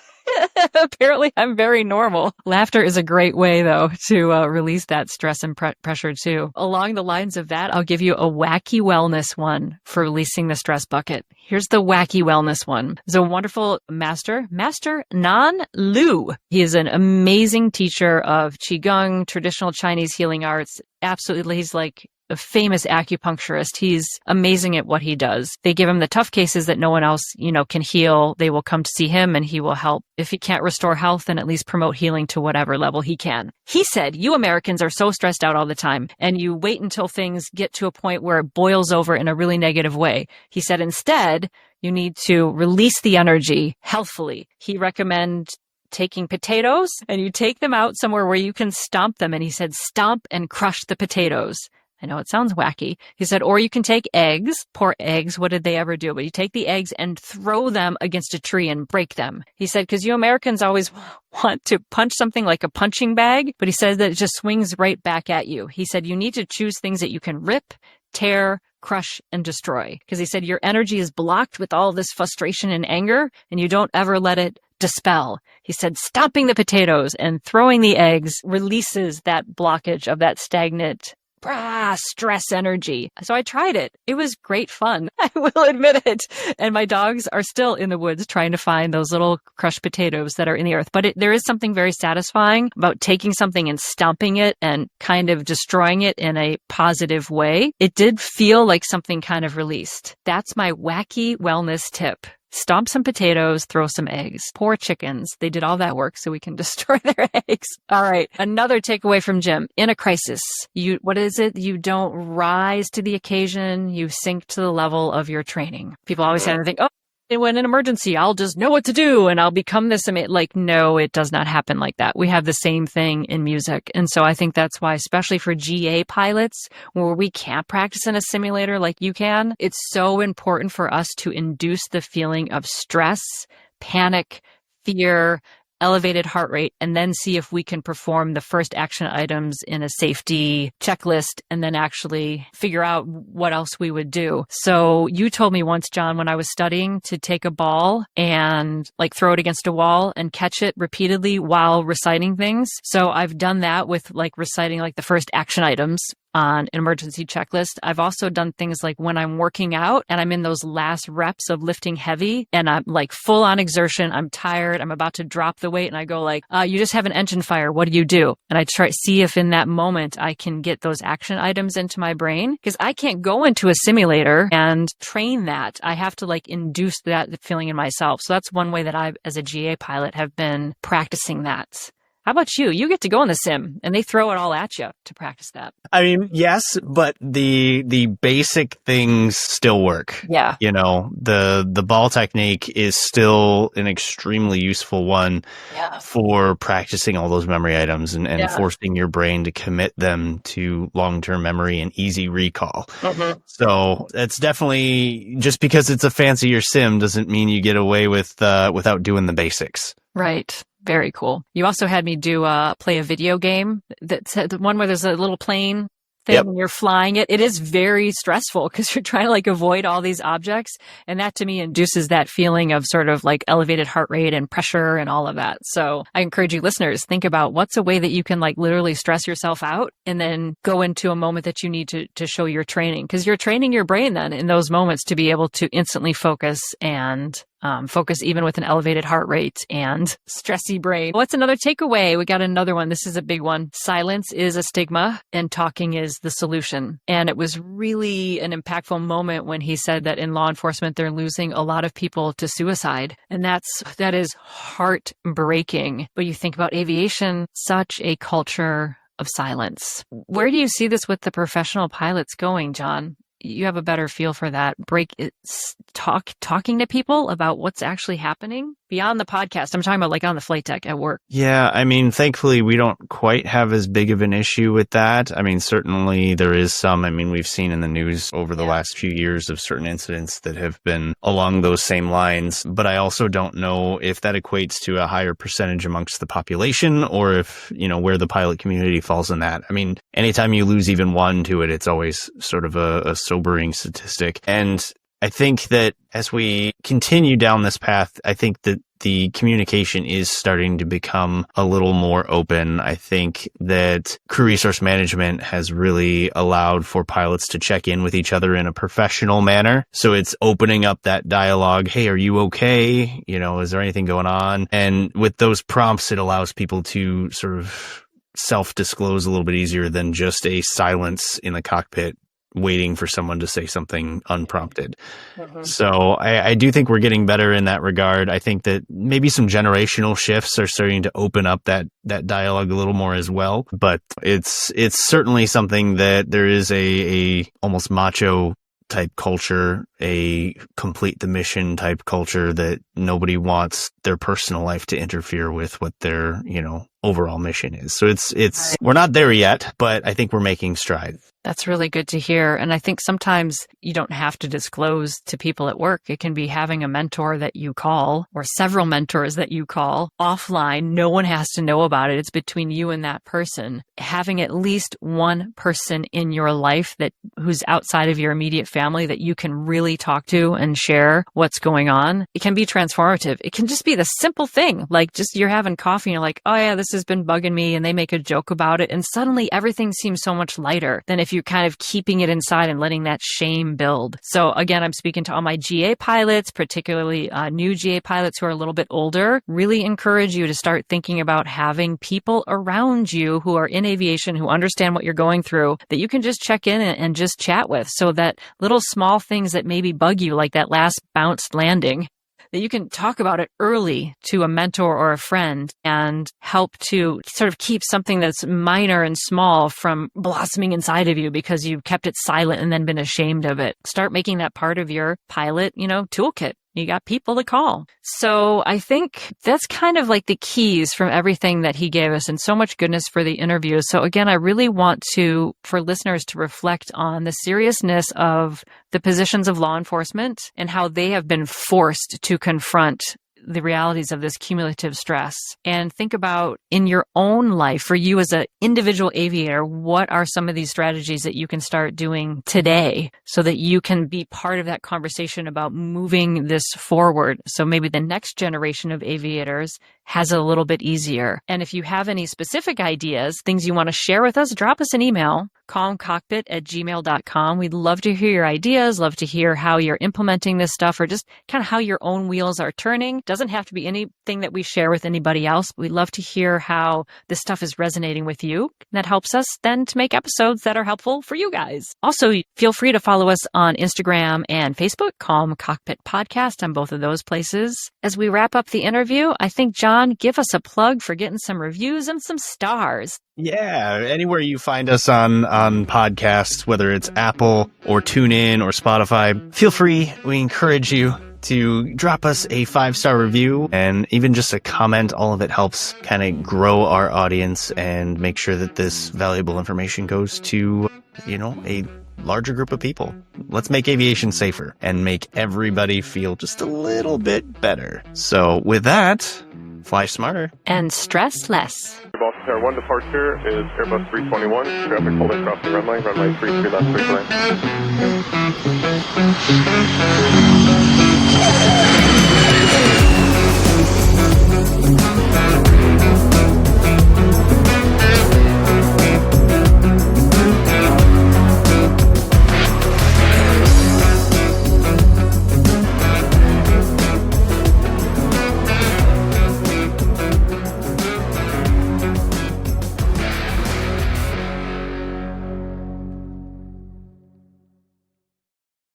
apparently I'm very normal. Laughter is a great way, though, to release that stress and pressure, too. Along the lines of that, I'll give you a wacky wellness one for releasing the stress bucket. Here's the wacky wellness one. There's a wonderful Master Nan Lu. He is an amazing teacher of Qigong, traditional Chinese healing arts. Absolutely, he's like a famous acupuncturist. He's amazing at what he does. They give him the tough cases that no one else, can heal. They will come to see him and he will help. If he can't restore health, then at least promote healing to whatever level he can. He said, you Americans are so stressed out all the time and you wait until things get to a point where it boils over in a really negative way. He said, instead, you need to release the energy healthfully. He recommends taking potatoes and you take them out somewhere where you can stomp them. And he said, stomp and crush the potatoes. I know it sounds wacky. He said, or you can take eggs, poor eggs. What did they ever do? But you take the eggs and throw them against a tree and break them. He said, because you Americans always want to punch something like a punching bag, but he said that it just swings right back at you. He said, you need to choose things that you can rip, tear, crush, and destroy. Because he said, your energy is blocked with all this frustration and anger, and you don't ever let it dispel. He said, stomping the potatoes and throwing the eggs releases that blockage of that stagnant stress energy. So I tried it. It was great fun. I will admit it. And my dogs are still in the woods trying to find those little crushed potatoes that are in the earth. But there is something very satisfying about taking something and stomping it and kind of destroying it in a positive way. It did feel like something kind of released. That's my wacky wellness tip. Stomp some potatoes, throw some eggs. Poor chickens. They did all that work so we can destroy their eggs. All right. Another takeaway from Jim. In a crisis, what is it? You don't rise to the occasion. You sink to the level of your training. People always have to think, oh, when an emergency, I'll just know what to do and I'll become this. Like, no, it does not happen like that. We have the same thing in music. And so I think that's why, especially for GA pilots, where we can't practice in a simulator like you can, it's so important for us to induce the feeling of stress, panic, fear, elevated heart rate, and then see if we can perform the first action items in a safety checklist and then actually figure out what else we would do. So you told me once, John, when I was studying, to take a ball and like throw it against a wall and catch it repeatedly while reciting things. So I've done that with like reciting like the first action items on an emergency checklist. I've also done things like when I'm working out and I'm in those last reps of lifting heavy and I'm like full on exertion, I'm tired, I'm about to drop the weight and I go like, you just have an engine fire. What do you do? And I try to see if in that moment I can get those action items into my brain, because I can't go into a simulator and train that. I have to like induce that feeling in myself. So that's one way that I, as a GA pilot, have been practicing that. How about you? You get to go in the sim and they throw it all at you to practice that. I mean, yes, but the basic things still work. Yeah. You know, the ball technique is still an extremely useful one for practicing all those memory items and forcing your brain to commit them to long-term memory and easy recall. Mm-hmm. So it's definitely, just because it's a fancier sim doesn't mean you get away with without doing the basics. Right. Very cool. You also had me play a video game, that's the one where there's a little plane thing and you're flying it. It is very stressful because you're trying to like avoid all these objects. And that to me induces that feeling of sort of like elevated heart rate and pressure and all of that. So I encourage you listeners, think about what's a way that you can like literally stress yourself out and then go into a moment that you need to show your training, because you're training your brain then in those moments to be able to instantly focus and focus even with an elevated heart rate and stressy brain. What's another takeaway? We got another one. This is a big one. Silence is a stigma and talking is the solution. And it was really an impactful moment when he said that in law enforcement, they're losing a lot of people to suicide. And that is heartbreaking. But you think about aviation, such a culture of silence. Where do you see this with the professional pilots going, John? You have a better feel for that. Talking to people about what's actually happening beyond the podcast. I'm talking about like on the flight deck at work. Yeah, I mean, thankfully, we don't quite have as big of an issue with that. I mean, certainly there is some. I mean, we've seen in the news over the last few years of certain incidents that have been along those same lines. But I also don't know if that equates to a higher percentage amongst the population or if, you know, where the pilot community falls in that. I mean, anytime you lose even one to it, it's always sort of a sobering statistic. And I think that as we continue down this path, I think that the communication is starting to become a little more open. I think that crew resource management has really allowed for pilots to check in with each other in a professional manner. So it's opening up that dialogue. Hey, are you okay? You know, is there anything going on? And with those prompts, it allows people to sort of self-disclose a little bit easier than just a silence in the cockpit waiting for someone to say something unprompted. Mm-hmm. So I do think we're getting better in that regard. I think that maybe some generational shifts are starting to open up that dialogue a little more as well. But it's certainly something that there is a almost macho type culture, a complete the mission type culture that nobody wants their personal life to interfere with what their, you know, overall mission is. So it's we're not there yet, but I think we're making strides. That's really good to hear. And I think sometimes you don't have to disclose to people at work. It can be having a mentor that you call or several mentors that you call offline. No one has to know about it. It's between you and that person. Having at least one person in your life who's outside of your immediate family that you can really talk to and share what's going on. It can be transformative. It can just be the simple thing. Like just you're having coffee and you're like, oh yeah, this has been bugging me. And they make a joke about it. And suddenly everything seems so much lighter than if you're kind of keeping it inside and letting that shame build. So again, I'm speaking to all my GA pilots, particularly new GA pilots who are a little bit older. Really encourage you to start thinking about having people around you who are in aviation, who understand what you're going through, that you can just check in and just chat with, so that little small things that maybe bug you, like that last bounced landing, that you can talk about it early to a mentor or a friend and help to sort of keep something that's minor and small from blossoming inside of you because you've kept it silent and then been ashamed of it. Start making that part of your pilot, toolkit. You got people to call. So I think that's kind of like the keys from everything that he gave us, and so much goodness for the interview. So again, I really want for listeners to reflect on the seriousness of the positions of law enforcement and how they have been forced to confront the realities of this cumulative stress, and think about in your own life, for you as an individual aviator, what are some of these strategies that you can start doing today so that you can be part of that conversation about moving this forward. So maybe the next generation of aviators has it a little bit easier. And if you have any specific ideas, things you want to share with us, drop us an email, calmcockpit@gmail.com. We'd love to hear your ideas, love to hear how you're implementing this stuff, or just kind of how your own wheels are turning. Doesn't doesn't have to be anything that we share with anybody else. We love to hear how this stuff is resonating with you. That helps us then to make episodes that are helpful for you guys. Also, feel free to follow us on Instagram and Facebook, Calm Cockpit Podcast, on both of those places. As we wrap up the interview, I think, John, give us a plug for getting some reviews and some stars. Yeah, anywhere you find us on podcasts, whether it's Apple or TuneIn or Spotify, feel free. We encourage you to drop us a 5-star review and even just a comment. All of it helps kind of grow our audience and make sure that this valuable information goes to, a larger group of people. Let's make aviation safer and make everybody feel just a little bit better. So with that, fly smarter and stress less. Boston Tower 1 departure is Airbus 321. Traffic holding crossing runway 33 left 3 lane.